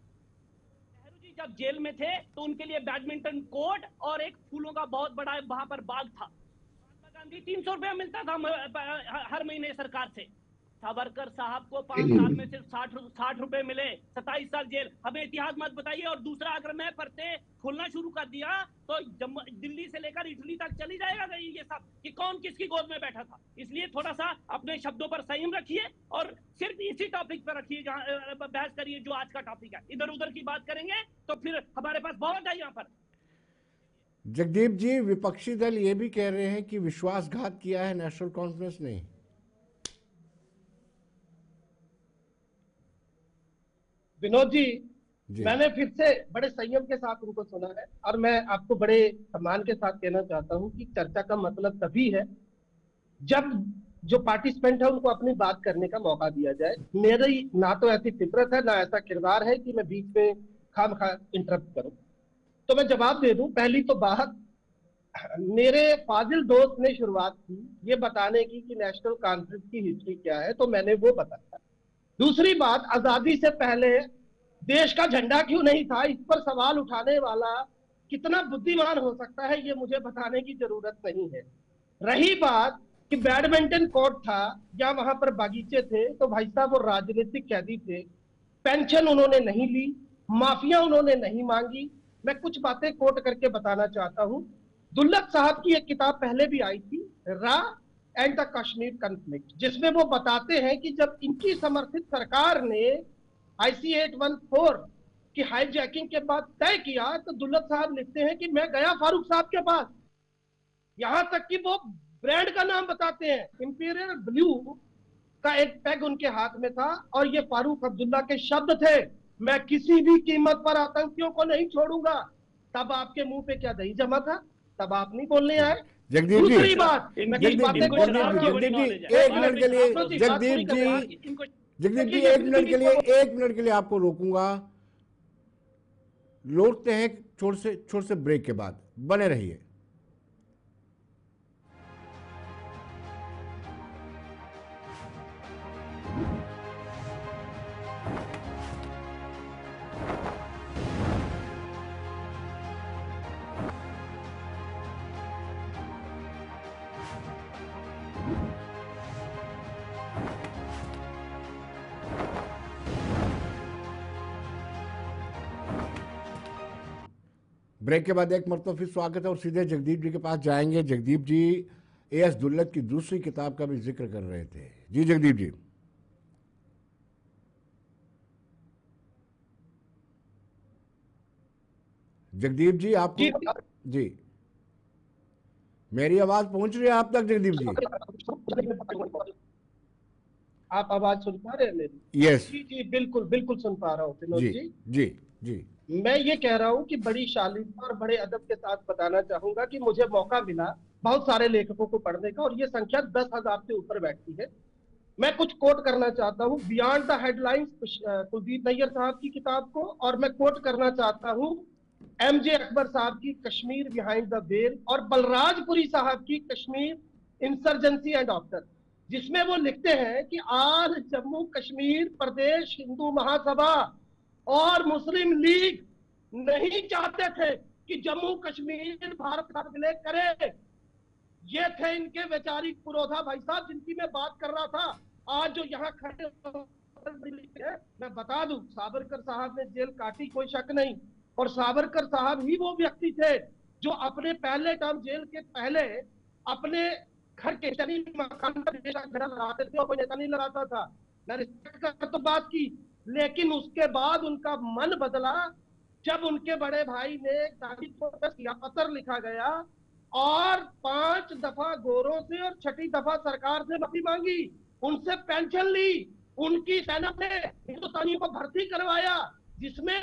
नेहरू जी जब जेल में थे तो उनके लिए बैडमिंटन कोर्ट और एक फूलों का बहुत बड़ा वहां पर बाग था। महात्मा गांधी 300 रुपया मिलता था हर महीने सरकार से। सावरकर साहब को 5 साल में सिर्फ 60 रुपए मिले, 27 साल जेल। हमें इतिहास मत बताइए। और दूसरा, अगर मैं परते खोलना शुरू कर दिया तो दिल्ली से लेकर इटली तक चली जाएगा ये सब कि कौन किसकी गोद में बैठा था। इसलिए थोड़ा सा अपने शब्दों पर संयम रखिए और सिर्फ इसी टॉपिक पर रखिए जहां बहस करिए, जो आज का टॉपिक है। इधर उधर की बात करेंगे तो फिर हमारे पास बहुत है यहाँ पर। जगदीप जी, विपक्षी दल ये भी कह रहे हैं कि विश्वासघात किया है नेशनल कॉन्फ्रेंस ने। विनोद जी, मैंने फिर से बड़े संयम के साथ उनको सुना है और मैं आपको बड़े सम्मान के साथ कहना चाहता हूं कि चर्चा का मतलब तभी है जब जो पार्टिसिपेंट है उनको अपनी बात करने का मौका दिया जाए। मेरी ना तो ऐसी फितरत है, ना ऐसा किरदार है कि मैं बीच में खामखा इंटरप्ट करूं। तो मैं जवाब दे दूं। पहली तो बात, मेरे फाजिल दोस्त ने शुरुआत की ये बताने की कि नेशनल कॉन्फ्रेंस की हिस्ट्री क्या है, तो मैंने वो बताया। दूसरी बात, आजादी से पहले देश का झंडा क्यों नहीं था, इस पर सवाल उठाने वाला कितना बुद्धिमान हो सकता है, ये मुझे बताने की जरूरत नहीं है। रही बात कि बैडमिंटन कोर्ट था या वहां पर बागीचे थे, तो भाई साहब वो राजनीतिक कैदी थे, पेंशन उन्होंने नहीं ली, माफिया उन्होंने नहीं मांगी। मैं कुछ बातें कोट करके बताना चाहता हूं। दुल्लत साहब की एक किताब पहले भी आई थी, रा एंड द कश्मीर कॉन्फ्लिक्ट, जिसमें वो बताते हैं कि जब इनकी समर्थित सरकार ने IC 814 की हाईजैकिंग के बाद तय किया, तो दुल्लत साहब लिखते हैं कि मैं गया फारूक साहब के पास, यहां तक कि वो ब्रांड का नाम बताते हैं, इंपीरियल ब्लू का एक पैग उनके हाथ में था और ये फारूक अब्दुल्ला के शब्द थे, मैं किसी भी कीमत पर आतंकियों को नहीं छोड़ूंगा। तब आपके मुंह पे क्या दही जमा था? तब आप नहीं बोलने आए। जगदीप जी, बात, जगदीप जी, एक मिनट के लिए जगदीप जी, जगदीप जी, एक मिनट के लिए आपको रोकूंगा। लौटते हैं छोटे से ब्रेक के बाद, बने रहिए। ब्रेक के बाद एक मरतबा फिर स्वागत है और सीधे जगदीप जी के पास जाएंगे। जगदीप जी ए.एस. दुल्लत की दूसरी किताब का भी जिक्र कर रहे थे। जी जगदीप जी। जगदीप जी आपको जी मेरी आवाज पहुंच रही है आप तक जगदीप जी? आप आवाज सुन पा रहे हैं मेरी? यस जी जी बिल्कुल बिल्कुल सुन पा रहा हूँ विनोद जी जी। जी जी। मैं ये कह रहा हूँ कि बड़ी शालीनता और बड़े अदब के साथ बताना चाहूंगा कि मुझे मौका मिला बहुत सारे लेखकों को पढ़ने का और ये संख्या 10,000 से ऊपर बैठती है। मैं कुछ कोट करना चाहता हूँ beyond the headlines Kuldip Nayar साहब की किताब को, और मैं कोट करना चाहता हूँ एमजे अकबर साहब की कश्मीर बिहाइंड द वेल और बलराजपुरी साहब की कश्मीर इंसर्जेंसी एंड ऑफ्टर, जिसमें वो लिखते हैं कि आज जम्मू कश्मीर प्रदेश हिंदू महासभा और मुस्लिम लीग नहीं चाहते थे कि जम्मू कश्मीर भारत का विलय करे। ये थे इनके वैचारिक पुरोधा भाई साहब जिनकी मैं बात कर रहा था। आज जो यहाँ खड़े हैं, मैं बता दूं सावरकर साहब ने जेल काटी, कोई शक नहीं, और सावरकर साहब ही वो व्यक्ति थे जो अपने पहले टर्म जेल के पहले अपने घर के मकान पर घेरा लगाते थे और कोई नेता नहीं लगाता था। मैं रिस्पेक्ट कर तो बात की, लेकिन उसके बाद उनका मन बदला जब उनके बड़े भाई ने गांधी को किया, पत्र लिखा गया और 5 दफा गोरों से और 6ठी दफा सरकार से माफी मांगी, उनसे पेंशन ली, उनकी सेना ने हिंदुस्तानियों को भर्ती करवाया, जिसमें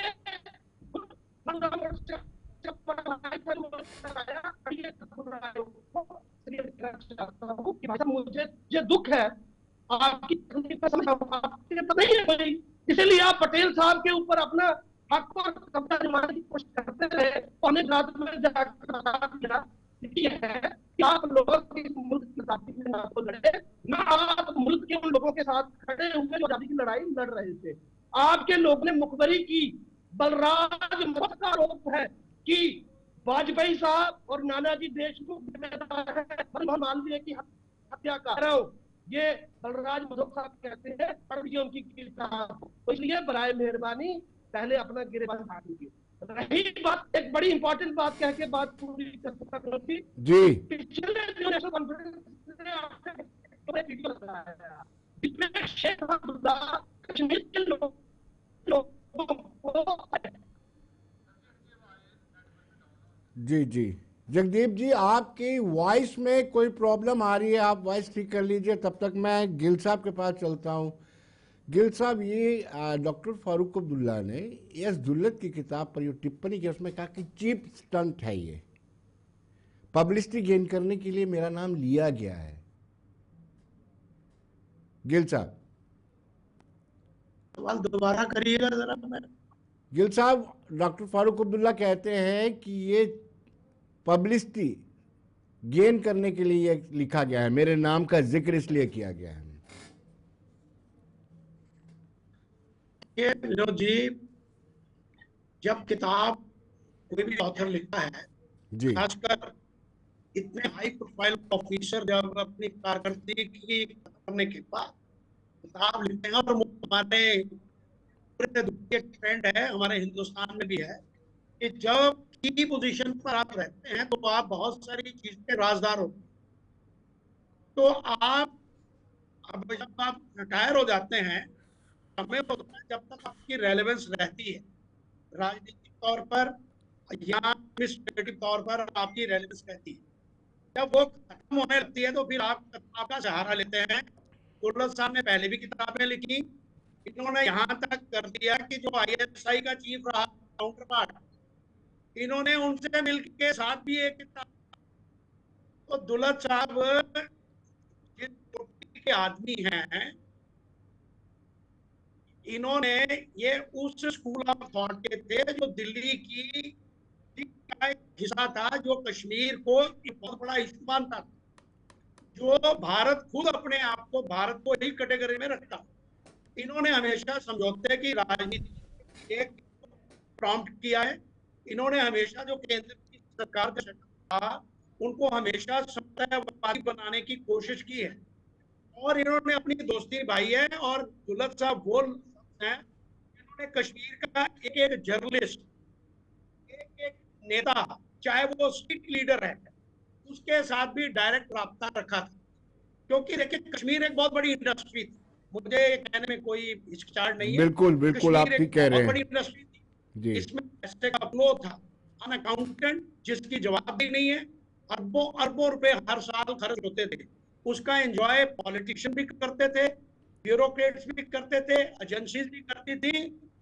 मुझे ये दुख है आपकी तकलीफ का समझ नहीं है कोई, इसलिए आप पटेल साहब के ऊपर अपना हक और कब्जा जमाने की कोशिश करते रहे। उन्हें रात में जाकर बता दिया ये है कि आप लोगों की मुल्क की आजादी में ना तो लड़े, ना आप मुल्क के उन लोगों के साथ खड़े हुए जो आजादी की लड़ाई लड़ रहे थे। आपके लोग ने मुखबरी की। बलराज मधोक का आरोप है कि वाजपेयी साहब और नानाजी देशमुख जिम्मेदार है मालवीय की हत्या का। ये बलराज मधोक साहब कहते हैं, पढ़िए उनकी किताब। तो इसलिए बराए मेहरबानी पहले अपना गिरेबान हटा लीजिए। रही बात, एक बड़ी इंपॉर्टेंट बात कह के बात पूरी कर सकता जी। पिछले जो नेशनल कॉन्फ्रेंस ने वीडियो लगाया जिसमें शेख अब्दुल्ला कश्मीर के लोगों को जी जी जगदीप जी, आपकी वॉइस में कोई प्रॉब्लम आ रही है, आप वॉइस ठीक कर लीजिए। तब तक मैं गिल साहब के पास चलता हूँ। गिल साहब, ये डॉक्टर फारूक अब्दुल्ला ने एस दुल्लत की किताब पर जो टिप्पणी की उसमें कहा कि चीप स्टंट है, ये पब्लिसिटी गेन करने के लिए मेरा नाम लिया गया है। गिल साहब, सवाल दोबारा करिएगा जरा। गिल साहब, डॉक्टर फारूक अब्दुल्ला कहते हैं कि ये पब्लिसिटी गेन करने के लिए ये लिखा गया है, मेरे नाम का जिक्र इसलिए किया गया है। विनोद जी, जब किताब कोई भी ऑथर लिखता है, खासकर इतने हाई प्रोफाइल ऑफिसर जब अपनी कारकर्दगी करने के बाद किताब लिखते हैं, और हमारे ट्रेंड है, हमारे हिंदुस्तान में भी है कि जब की पोजीशन पर आप रहते हैं तो आप बहुत सारी चीजों के राजदार होते हैं। तो आप अब जब आप रिटायर हो जाते हैं, समय होता है जब तक आपकी रेलेवेंस रहती है राजनीतिक तौर पर या एडमिनिस्ट्रेटिव तौर पर आपकी रेलेवेंस रहती है। जब वो खत्म होने लगती है तो फिर आप आपका सहारा लेते हैं। दुल्लत साहब ने पहले भी किताबें लिखी, इन्होंने यहाँ तक कर दिया कि जो ISI का चीफ रहा काउंटर पार्ट, इन्होंने उनसे मिलके साथ भी एक किताब। तो दुल्लत साहब जिस कोटि के आदमी हैं, इन्होंने ये उस स्कूल ऑफ थॉट के थे जो दिल्ली की का एक हिस्सा था, जो कश्मीर को एक बहुत बड़ा इशू मानता था, जो भारत खुद अपने आप को भारत को ही कैटेगरी में रखता। इन्होंने हमेशा समझौते की राजनीति एक प्रॉम्प्ट किया है। इन्होंने हमेशा जो केंद्र की सरकार का था उनको हमेशा समझौतावादी बनाने की कोशिश की है, और इन्होंने अपनी दोस्ती भाई है। और दुलत साहब वो हैं इन्होंने कश्मीर का एक एक जर्नलिस्ट, एक एक नेता, चाहे वो स्टेट लीडर है, उसके साथ भी डायरेक्ट राब्ता रखा था। क्योंकि देखिए कश्मीर एक बहुत बड़ी इंडस्ट्री थी, मुझे ये कहने में कोई हिचकिचाहट नहीं है। बिल्कुल बिल्कुल आप कश्मीर ठीक एक कह रहे बहुत हैं बड़ी इंडस्ट्री थी, जी। इसमें पैसे का फ्लो था, अनअकाउंटेंट, जिसकी जवाबदेही नहीं है। अरबों अरबों रुपए हर साल खर्च होते थे, उसका एंजॉय पॉलिटिशियन भी करते थे, ब्यूरोक्रेट्स भी करते थे, एजेंसीज भी करती थी,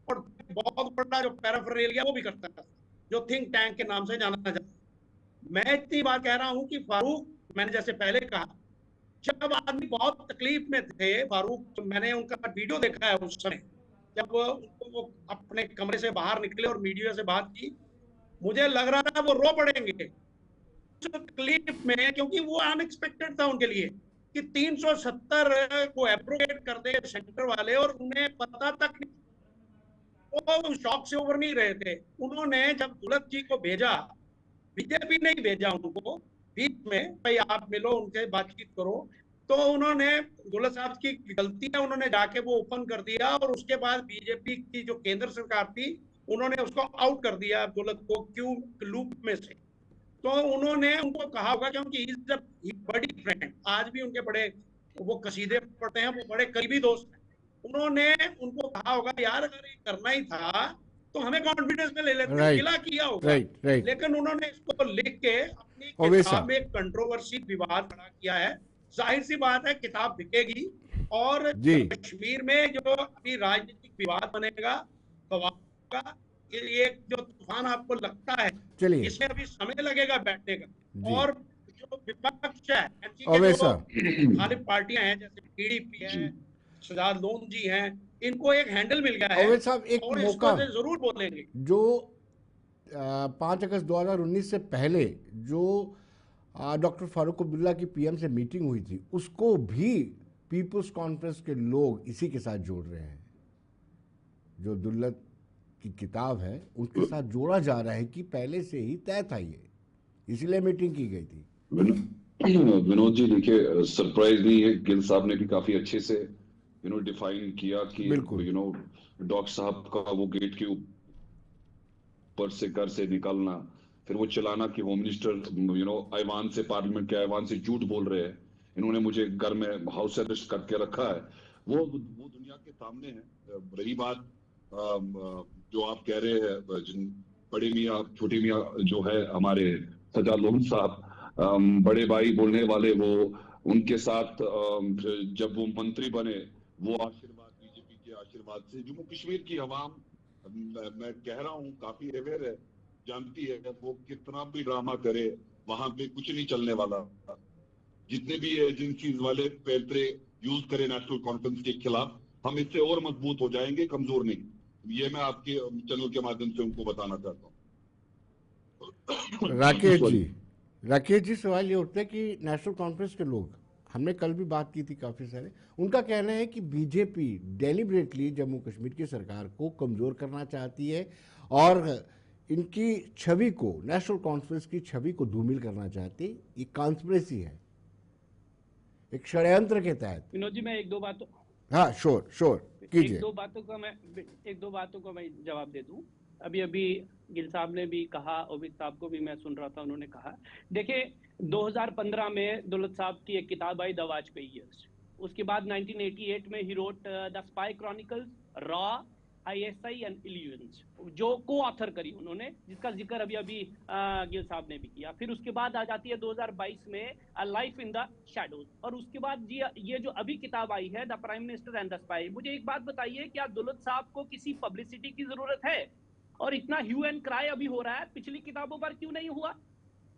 और बहुत बड़ा जो पैराफेरेलिया वो भी करता था, जो थिंक टैंक के नाम से जाना जाता है। मैं इतनी बात कह रहा हूं कि फारूक, मैंने जैसे पहले कहा, जब आदमी बहुत तकलीफ में थे, फारूक, मैंने उनका वीडियो देखा है उस समय, जब वो अपने कमरे से बाहर निकले और मीडिया से बात की, मुझे लग रहा था वो रो पड़ेंगे उस तकलीफ में, क्योंकि वो अनएक्सपेक्टेड था उनके लिए कि 370 को एप्रोगेट कर दे सेंटर वाले, और उन्हें पता तक नहीं, वो शॉक से उबर नहीं रहे थे। उन्होंने जब दुलत जी को भेजा, बीजेपी नहीं भेजा उनको बीच में, भाई आप मिलो उनसे बातचीत करो, तो उन्होंने, दुलत साहब की गलती है, उन्होंने जाके वो ओपन कर दिया, और उसके बाद बीजेपी की जो केंद्र सरकार थी उन्होंने उसको आउट कर दिया दुलत को क्यू लूप में से। तो उन्होंने उनको कहा होगा, क्योंकि बड़ी फ्रेंड, आज भी उनके बड़े वो कसीदे पढ़ते हैं, वो बड़े करीबी दोस्त हैं, उन्होंने उनको कहा होगा यार अगर ये करना ही था तो हमें कॉन्फिडेंस में ले लेते, राइट गिला किया होगा। Right right. लेकिन उन्होंने इसको लिख के अपनी ओवैसी किताब में एक कंट्रोवर्सी विवाद खड़ा किया है। जाहिर सी बात है किताब बिकेगी, और जी कश्मीर में जो अभी राजनीतिक विवाद बनेगा, बवाल का, ये एक जो तूफान आपको लगता है, चलिए इसमें अभी समय लगेगा बैठने का। जी और जो विपक्ष है, एनसी के ओवैसा जो मुखालिफ पार्टियां हैं, जैसे पीडीपी है, सजाद लोन जी हैं, इनको एक हैंडल मिल गया है, ओवैसी साहब एक और मौका इसको से जरूर बोलेंगे। जो 5 अगस्त 2019 से पहले जो डॉक्टर फारूक अब्दुल्ला की पीएम से मीटिंग हुई थी, उसको भी पीपुल्स कॉन्फ्रेंस के लोग इसी के साथ जोड़ रहे हैं। जो दुल्लत की किताब है उनके साथ जोड़ा जा रहा है कि पहले से ही तय था ये, इसीलिए मीटिंग की गई थी। विनोद जी देखिए, सरप्राइज नहीं है, गिल साहब ने भी काफी अच्छे से डिफाइन किया कि डॉक्टर साहब का वो गेट के ऊपर से घर से निकलना, फिर वो चलाना कि होम मिनिस्टर ऐवान से, पार्लियामेंट के ऐवान से झूठ बोल रहे हैं, इन्होंने मुझे घर में हाउस अरेस्ट करके रखा है, वो दुनिया के सामने है। रही बात जो आप कह रहे हैं, जिन बड़े मियाँ छोटी मियाँ जो है हमारे सजाद लोन साहब, बड़े भाई बोलने वाले, वो उनके साथ जब वो मंत्री बने, वो आशीर्वाद, बीजेपी के आशीर्वाद से जम्मू कश्मीर की आवाम, मैं कह रहा हूँ काफी अवेयर है, जानती है, वो कितना भी ड्रामा करे वहां पे कुछ नहीं चलने वाला। जितने भी एजेंसीज वाले पैंतरे यूज करें नेशनल कॉन्फ्रेंस के खिलाफ, हम इससे और मजबूत हो जाएंगे, कमजोर नहीं। ये मैं आपके चैनल के माध्यम से उनको बताना चाहता हूँ। राकेश जी सवाल ये उठता है कि नेशनल कॉन्फ्रेंस के लोग, हमने कल भी बात की थी काफ़ी सारे, उनका कहना है कि बीजेपी डेलिबरेटली जम्मू कश्मीर की सरकार को कमज़ोर करना चाहती है और इनकी छवि को, नेशनल कॉन्फ्रेंस की छवि को धूमिल करना चाहती है। ये कॉन्स्पिरेसी है, एक षड्यंत्र के तहत। विनोद जी मैं एक दो बातों हाँ श्योर कीजिए। एक दो बातों का मैं जवाब दे दूं। अभी गिल साहब ने भी कहा, ओबिद साहब को भी मैं सुन रहा था, उन्होंने कहा, देखिए 2015 में दुलत साहब की एक किताब आई, द वाजपेयी ईयर्स। उसके बाद 1988 में he wrote the spy chronicles, raw, ISI and illusions, जो को ऑथर करी उन्होंने, जिसका जिक्र अभी गिल साहब ने भी किया। फिर उसके बाद आ जाती है 2022 में a life in the shadows, और उसके बाद ये जो अभी किताब आई है, the prime minister and the spy. मुझे एक बात बताइए, क्या दुलत साहब को किसी पब्लिसिटी की जरूरत है? और इतना ह्यू एंड क्राई अभी हो रहा है, पिछली किताबों पर क्यों नहीं हुआ?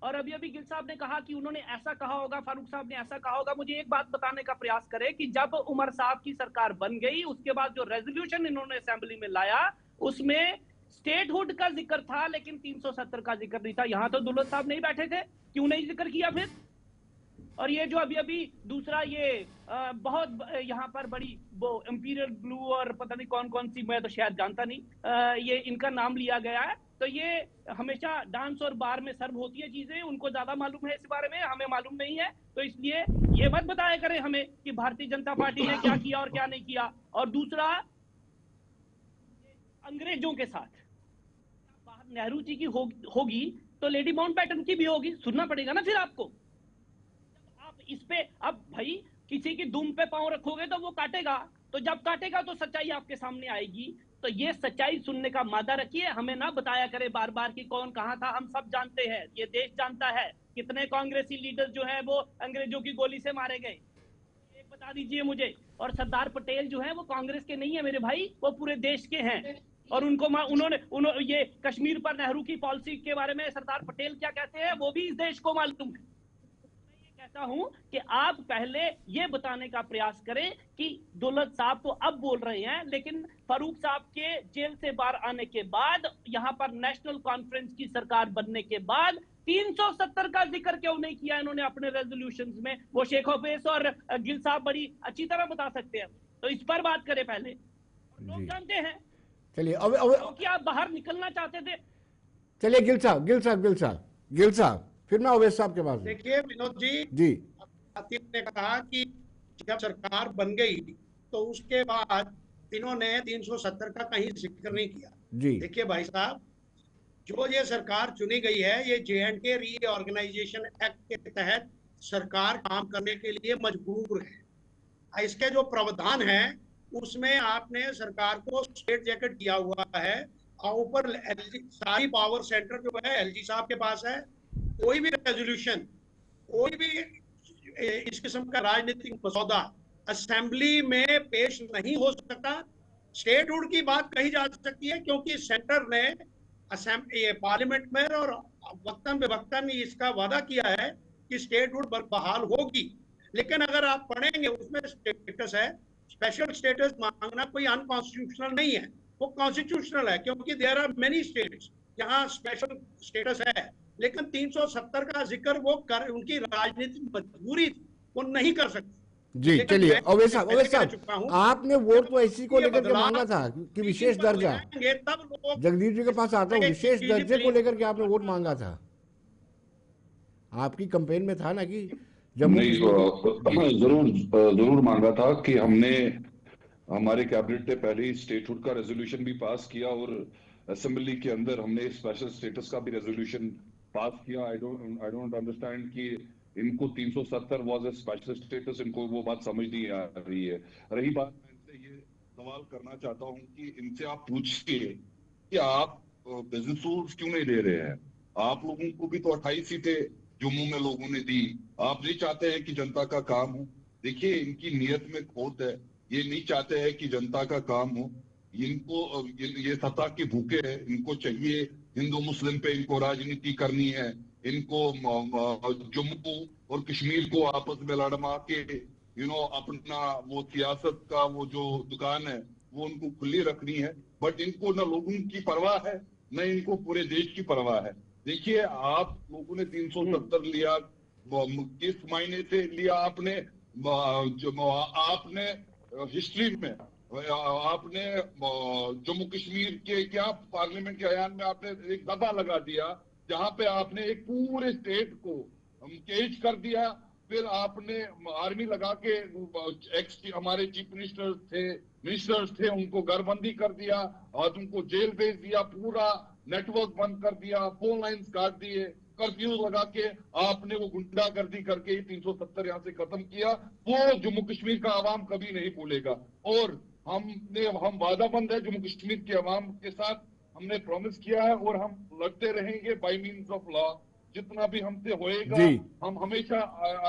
और अभी अभी गिल साहब ने कहा कि उन्होंने ऐसा कहा होगा, फारूक साहब ने ऐसा कहा होगा। मुझे एक बात बताने का प्रयास करें कि जब उमर साहब की सरकार बन गई, उसके बाद जो रेजोल्यूशन इन्होंने असेंबली में लाया उसमें स्टेटहुड का जिक्र था, लेकिन 370 का जिक्र नहीं था। यहां तो दुल्लत साहब नहीं बैठे थे, क्यों नहीं जिक्र किया फिर? और ये जो अभी अभी दूसरा ये बहुत यहाँ पर बड़ी वो इंपीरियल ब्लू और पता नहीं कौन कौन सी, मैं तो शायद जानता नहीं, ये इनका नाम लिया गया है। तो ये हमेशा डांस और बार में सर्व होती है चीजें, उनको ज्यादा मालूम है इस बारे में, हमें मालूम नहीं है। तो इसलिए ये मत बताया करें हमें कि भारतीय जनता पार्टी ने क्या किया और क्या नहीं किया। और दूसरा, अंग्रेजों के साथ नेहरू जी की होगी तो लेडी माउंटबेटन की भी होगी, सुनना पड़ेगा ना फिर आपको। इस पे अब भाई किसी की दुम पे पांव रखोगे तो वो काटेगा, तो जब काटेगा तो सच्चाई आपके सामने आएगी। तो ये सच्चाई सुनने का मादा रखिए, हमें ना बताया करे बार बार कि कौन कहां था। हम सब जानते हैं, ये देश जानता है कितने कांग्रेसी लीडर जो है वो अंग्रेजों की गोली से मारे गए, एक बता दीजिए मुझे। और सरदार पटेल जो है वो कांग्रेस के नहीं है मेरे भाई, वो पूरे देश के हैं। और उनको उन्होंने ये कश्मीर पर नेहरू की पॉलिसी के बारे में सरदार पटेल क्या कहते हैं वो भी इस देश को मालूम है। कहता हूं कि आप पहले ये बताने का प्रयास करें कि दौलत साहब तो अब बोल रहे हैं, लेकिन फारूक साहब के जेल से बाहर आने के बाद, यहां पर नेशनल कॉन्फ्रेंस की सरकार बनने के बाद 370 का जिक्र क्यों नहीं किया इन्होंने अपने रेजोल्यूशंस में? वो शेख हफीज और गिल साहब बड़ी अच्छी तरह बता सकते हैं। तो इस पर बात करें पहले, लोग जानते हैं। चलिए क्योंकि आप बाहर निकलना चाहते थे। चलिए गिल साहब, फिर मैं अवैध साहब के पास। देखिए विनोद जी ने कहा कि जब सरकार बन गई तो उसके बाद इन्होंने 370 का कहीं जिक्र नहीं किया जी। देखिए भाई साहब, जो ये सरकार चुनी गई है, ये J&K रीऑर्गेनाइजेशन एक्ट के तहत सरकार काम करने के लिए मजबूर है। इसके जो प्रावधान है उसमें आपने सरकार को स्टेट जैकेट दिया हुआ है, और ऊपर सारी पावर सेंटर जो है LG साहब के पास है। कोई भी रेजोल्यूशन, कोई भी इस किस्म का राजनीतिक मसौदा असेंबली में पेश नहीं हो सकता। स्टेटहुड की बात कही जा सकती है क्योंकि सेंटर ने पार्लियामेंट में और वक्तन बेवक्तन इसका वादा किया है कि स्टेटहुड बहाल होगी। लेकिन अगर आप पढ़ेंगे उसमें स्टेटस है, स्पेशल स्टेटस मांगना कोई अनकॉन्स्टिट्यूशनल नहीं है, वो कॉन्स्टिट्यूशनल है, क्योंकि देयर आर मेनी स्टेट्स जहां स्पेशल स्टेटस है। लेकिन 370 का जिक्र वो उनकी राजनीतिक मजबूरी थी, वो नहीं कर सकते जी। चलिए अवैध साहब, आपने वोट तो ऐसी को लेकर के मांगा था कि विशेष दर्जा, जगदीप जी के पास आता हूँ, विशेष दर्जे को लेकर के आपने वोट मांगा था, आपकी कैंपेन में था ना कि जब जरूर मांगा था कि हमने हमारे कैबिनेट ने पहले ही स्टेटहुड का रेजोल्यूशन भी पास किया और असेंबली के अंदर हमने स्पेशल स्टेटस का भी रेजोल्यूशन पास किया। आई डोंट अंडरस्टैंड कि इनको 370 वाज अ स्पेशल स्टेटस, इनको वो बात समझ नहीं आ रही है। रही बात, मैं इनसे ये सवाल करना चाहता हूँ कि इनसे आप पूछिए कि आप बिजनेस रूल्स क्यों नहीं दे रहे हैं? आप लोगों को भी तो 28 सीटें जम्मू में लोगों ने दी, आप नहीं चाहते हैं कि जनता का काम हो? देखिए इनकी नीयत में खोट है, ये नहीं चाहते हैं कि जनता का काम हो। इनको ये सत्ता के भूखे हैं, इनको चाहिए हिंदू मुस्लिम पे इनको राजनीति करनी है, इनको जम्मू और कश्मीर को आपस में लड़मा के अपना वो सियासत का वो जो दुकान है वो उनको खुली रखनी है। बट इनको न लोगों की परवाह है, न इनको पूरे देश की परवाह है। देखिए आप लोगों ने 370 लिया, किस मायने से लिया आपने? आपने हिस्ट्री में आपने जम्मू कश्मीर के क्या पार्लियामेंट के अयान में आपने एक दफा लगा दिया जहां पे आपने एक पूरे स्टेट को केज कर दिया। फिर आपने आर्मी लगा के हमारे चीफ मिनिस्टर्स थे उनको घरबंदी कर दिया और उनको जेल भेज दिया, पूरा नेटवर्क बंद कर दिया, फोन लाइंस काट दिए, कर्फ्यू लगा के आपने वो गुंडागर्दी करके 370 यहाँ से खत्म किया। वो जम्मू कश्मीर का आवाम कभी नहीं भूलेगा। और हम वादाबंद है जम्मू कश्मीर के अवाम के साथ, हमने प्रॉमिस किया है और हम लड़ते रहेंगे बाय मीन्स ऑफ लॉ जितना भी हमसे होएगा जी। हम हमेशा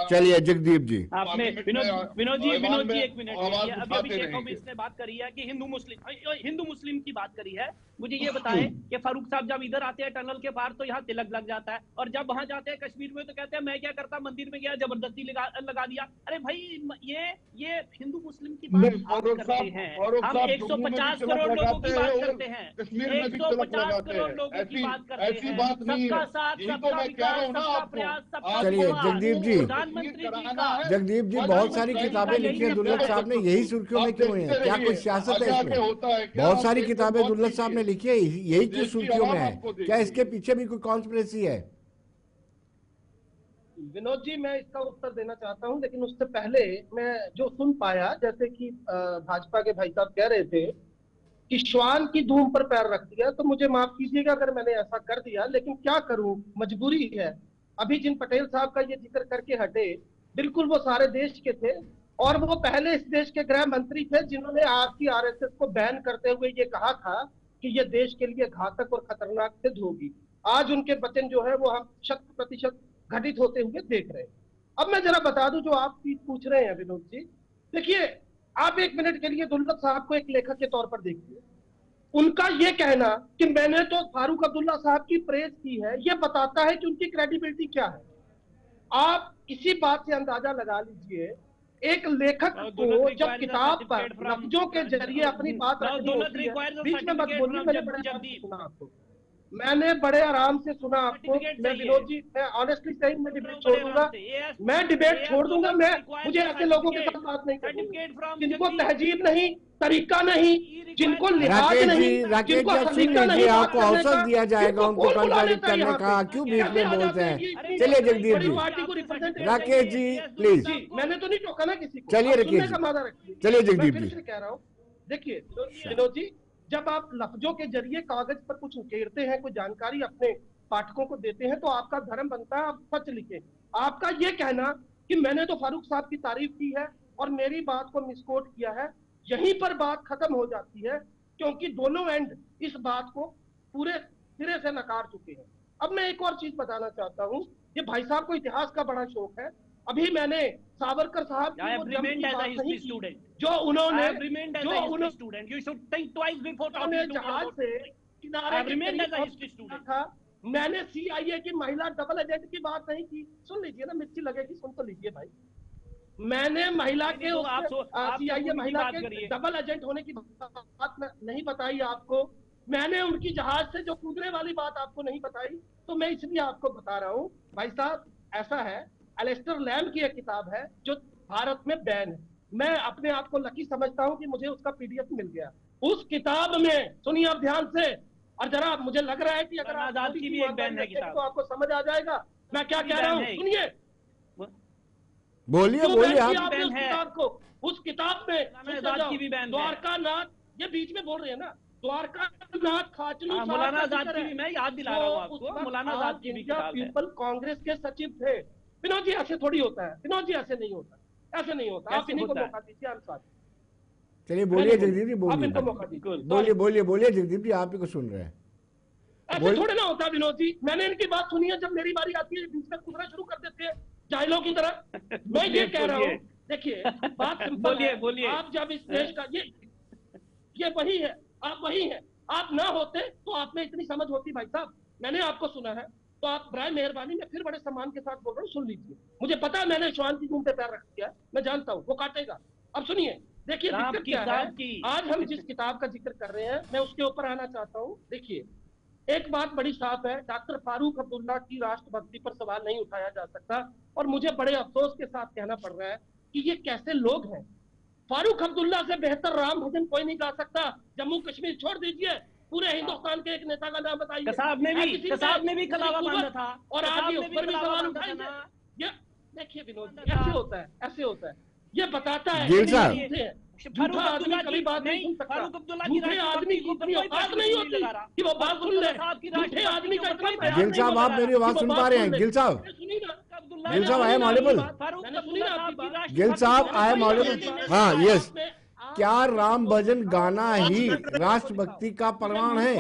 चलिए जगदीप जी, आपने विनोद जी एक मिनट आवाज अभी उठाते अभिषेक रहेंगे। ने बात करी है कि हिंदू मुस्लिम की बात करी है। मुझे ये बताएं कि फारूक साहब जब इधर आते हैं टनल के पार तो यहाँ तिलक लग जाता है, और जब वहां जाते हैं कश्मीर में तो कहते हैं मैं क्या करता, मंदिर में गया जबरदस्ती लगा दिया। अरे भाई ये हिंदू मुस्लिम की बात आप करते हैं, हम 150 करोड़ लोगों की बात करते हैं, कश्मीर में भी तिलक 150 लगाते करोड़ हैं। लोगों की बात करते ऐसी हैं। बात नहीं सबका है, साथ, यही तो सबका मैं कह रहा विकास, हूँ ना सबका आपको। प्रयास, सबका चलिए, विश्वास। जगदीप जी। प्रधानमंत्री जी का जगदीप जी बहुत सारी किताबें लिखी हैं दुल्लत साहब ने, यही सुर्खियों में क्यों है? क्या कोई सियासत है इसमें? बहुत सारी किताबें दुल्लत साहब ने लिखी है, यही क्यों सुर्खियों में है? क्या इसके पीछे भी कोई कॉन्स्पिरेसी है? विनोद जी, मैं इसका उत्तर देना चाहता हूं, लेकिन उससे पहले मैं जो सुन पाया, जैसे कि भाजपा के भाई साहब कह रहे थे कि श्वान की धूम पर पैर रख दिया, तो मुझे माफ कीजिएगा अगर मैंने ऐसा कर दिया, लेकिन क्या करूं, मजबूरी है। अभी जिन पटेल साहब का ये जिक्र करके हटे, बिल्कुल वो सारे देश के थे, और वो पहले इस देश के गृह मंत्री थे जिन्होंने आपकी आरएसएस को बैन करते हुए ये कहा था कि ये देश के लिए घातक और खतरनाक सिद्ध होगी। आज उनके वचन जो है वो हम 100% घटित होते हुए देख रहे हैं। अब मैं जरा बता दूं जो आप चीज पूछ रहे हैं विनोद जी, देखिए आप एक मिनट के लिए दुल्लत साहब को एक लेखक के तौर पर देखिए। उनका ये कहना कि मैंने तो फारूक अब्दुल्ला साहब की प्रेज की है, ये बताता है कि उनकी क्रेडिबिलिटी क्या है। आप इसी बात से अंदाजा लगा लीजिए, एक लेखक को जब किताब पर लफ्जों के जरिए अपनी बात रखनी होती है, बीच में मत बोलिए, मैंने बड़े आराम से सुना आपको, मैंने बड़े आराम से सुना आपको। मैं विनोद जी, मैं ऑनेस्टली सही, मैं डिबेट छोड़ दूंगा, मैं डिबेट छोड़ दूंगा। मैं मुझे ऐसे लोगों के साथ बात नहीं करनी जिनको तहजीब नहीं, तरीका नहीं, जिनको लिहाज नहीं, जिनको सलीका नहीं। आपको अवसर दिया जाएगा उनको कंट्रोल करने का, क्यों बीच में बोलते हैं? चलिए जगदीप जी, राकेश जी प्लीज। मैंने तो नहीं टोका ना किसी को, चलिए राकेश जी, चलिए जगदीप मैं जी। फिर से कह रहा हूँ, देखिए विनोद जी, जब आप लफ्जों के जरिए कागज पर कुछ उकेरते हैं, कोई जानकारी अपने पाठकों को देते हैं, तो आपका धर्म बनता है आप सच लिखें। आपका ये कहना कि मैंने तो फारूक साहब की तारीफ की है और मेरी बात को मिसकोट किया है, यहीं पर बात खत्म हो जाती है, क्योंकि दोनों एंड इस बात को पूरे सिरे से नकार चुके हैं। अब मैं एक और चीज बताना चाहता हूँ, ये भाई साहब को इतिहास का बड़ा शौक है। अभी मैंने सावरकर साहब की वो जंग की बात नहीं की, जो उन्होंने जहाज से किनारे था। मैंने CIA की महिला डबल एजेंट की बात नहीं की, सुन लीजिए ना, मिर्ची लगेगी, सुन तो लीजिए भाई। मैंने महिला के CIA महिला के डबल एजेंट होने की बात नहीं बताई आपको, मैंने उनकी जहाज से जो कूदने वाली बात आपको नहीं बताई, तो मैं इसलिए आपको बता रहा हूँ भाई साहब। ऐसा है, एलेस्टर लैम की एक किताब है जो भारत में बैन है, मैं अपने आप को लकी समझता हूं कि मुझे उसका PDF मिल गया। उस किताब में सुनिए आप ध्यान से, और जरा मुझे लग रहा है कि अगर आजाद की भी एक बैन है किताब, तो आपको समझ आ जाएगा मैं क्या कह रहा हूँ। सुनिए, बोलिए बोलिए आप उस किताब को, उस किताब में द्वारका नाथ, ये बीच में बोल रहे हैं ना, द्वारका नाथ खाचलू मौलाना आजाद की भी मैं याद दिला रहा हूँ आपको, मौलाना आजाद की भी किताब है। पीपल कांग्रेस के सचिव थे। विनोद जी ऐसे थोड़ी होता है, विनोद जी ऐसे नहीं होता, ऐसे नहीं होता। आप इन्हीं को मौका दीजिए, हम साथ। चलिए बोलिए जगदीप जी, बोलिए बोलिए बोलिए जगदीप जी, आप ही को सुन रहे हैं। ऐसे थोड़े ना होता विनोद जी, मैंने इनकी बात सुनी है, जब मेरी बारी आती है बीच में कूदना शुरू कर देते हैं जाहिलों की तरह। मैं ये कह रहा हूँ, देखिए बात सिंपल है, आप जब इस देश का ये वही है, आप वही है, आप ना होते तो आप में इतनी समझ होती भाई साहब। मैंने आपको सुना है, तो आप बराए मेहरबानी में फिर बड़े सम्मान के साथ बोल रहा हूँ, सुन लीजिए। मुझे पता है मैंने श्वान की धूम पे पैर रख दिया, मैं जानता हूँ वो काटेगा। अब सुनिए, देखिए दिक्कत क्या है, आज हम जिस किताब का जिक्र कर रहे हैं मैं उसके ऊपर आना चाहता हूँ। देखिए एक बात बड़ी साफ है, डॉक्टर फारूक अब्दुल्ला की राष्ट्रभक्ति पर सवाल नहीं उठाया जा सकता, और मुझे बड़े अफसोस के साथ कहना पड़ रहा है कि ये कैसे लोग हैं। फारूक अब्दुल्ला से बेहतर राम भजन कोई नहीं गा सकता। जम्मू कश्मीर छोड़ दीजिए, पूरे हिंदुस्तान के एक नेता का नाम बताइए। कसाब ने भी कलावा बांधा था, और आज ये ऊपर भी सवाल उठाएंगे। ये देखिए विनोद, ऐसे होता है, ऐसे होता है, ये बताता है झूठा आदमी कभी बात नहीं सुन सकता। झूठे आदमी की इतनी औकात नहीं होती कि वो बात सुन ले। झूठे आदमी का इतना गिल साहब, आप मेरी आवाज सुन पा रहे हैं? गिल साहब, गिल साहब आई एम ऑडिबल? गिल साहब आई एम ऑडिबल? हाँ यस। क्या राम भजन गाना ही राष्ट्रभक्ति का प्रमाण है?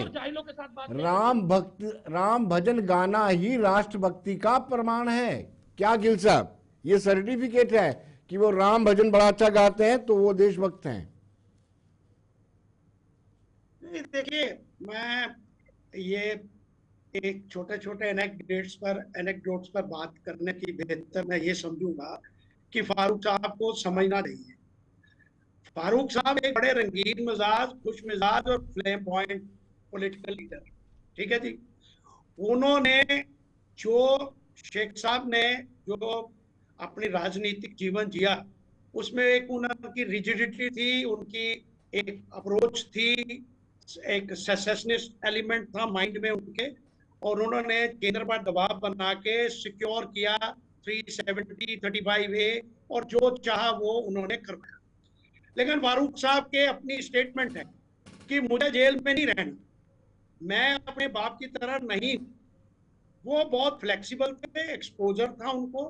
राम भजन गाना ही राष्ट्रभक्ति का प्रमाण है क्या गिल साहब? ये सर्टिफिकेट है कि वो राम भजन बड़ा अच्छा गाते हैं तो वो देशभक्त हैं। देखिए, मैं ये एक छोटे छोटे एनेक्डोट्स पर बात करने की बेहतर मैं ये समझूंगा कि फारूक साहब को समझना चाहिए। फारूक साहब एक बड़े रंगीन मिजाज, खुश मिजाज और फ्लेम पॉइंट पॉलिटिकल लीडर, ठीक है जी। उन्होंने जो शेख साहब ने जो अपनी राजनीतिक जीवन जिया, उसमें एक उनकी रिजिडिटी थी, उनकी एक अप्रोच थी, एक सेसेशनिस्ट एलिमेंट था माइंड में उनके, और उन्होंने केंद्र पर दबाव बना के सिक्योर किया 370, 35A और जो चाहा वो उन्होंने करवाया। लेकिन फारूक साहब के अपनी स्टेटमेंट है कि मुझे जेल में नहीं रहना, मैं अपने बाप की तरह नहीं। वो बहुत फ्लेक्सिबल थे, एक्सपोजर था उनको।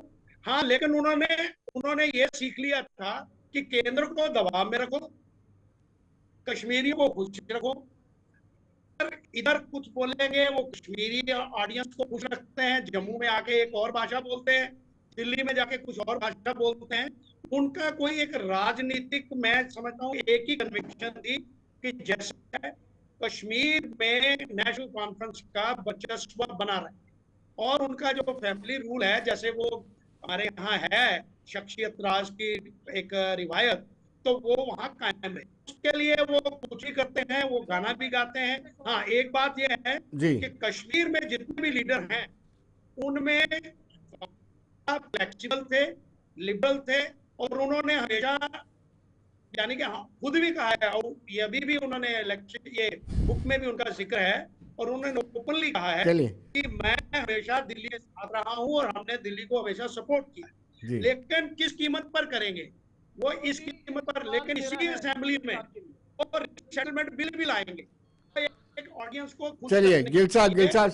हाँ, लेकिन उन्होंने ये सीख लिया था कि केंद्र को दबाव में रखो, कश्मीरियों को खुश रखो। इधर कुछ बोलेंगे वो कश्मीरी ऑडियंस को खुश रखते हैं, जम्मू में आके एक और भाषा बोलते हैं, दिल्ली में जाके कुछ और भाषा बोलते हैं। उनका कोई एक राजनीतिक, मैं समझता हूँ एक ही कन्विक्शन थी कि जैसे कश्मीर में नेशनल कॉन्फ्रेंस का वर्चस्व बना रहे, और उनका जो फैमिली रूल है, जैसे वो हमारे यहाँ है शख्सियत राज की एक रिवायत, तो वो वहाँ कायम है। उसके लिए वो कुछ भी करते हैं, वो गाना भी गाते हैं। हाँ, एक बात ये है कि कश्मीर में जितने भी लीडर हैं उनमें फ्लेक्सिबल थे, लिबरल थे, और उन्होंने हमेशा, यानी कि खुद भी कहा है, और ये अभी भी उन्होंने ये बुक में भी उनका जिक्र है, और उन्होंने ओपनली कहा है कि मैं हमेशा दिल्ली के साथ रहा हूं और हमने दिल्ली को हमेशा सपोर्ट किया, लेकिन किस कीमत पर करेंगे वो इस कीमत पर। लेकिन इसी असेंबली में और सेटलमेंट बिल भी लाएंगे एक ऑडियंस को। चलिए गिल साहब,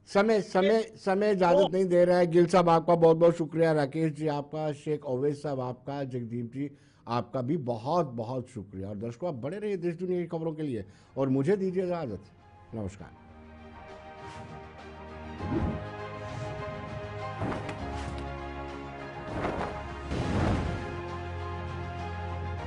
समय इजाजत नहीं दे रहा है। गिल साहब आपका बहुत बहुत शुक्रिया, राकेश जी आपका, शेख ओवैस साहब आपका, जगदीप जी आपका भी बहुत बहुत शुक्रिया। और दर्शकों, आप बड़े रहिए देश दुनिया की खबरों के लिए और मुझे दीजिए इजाजत। नमस्कार।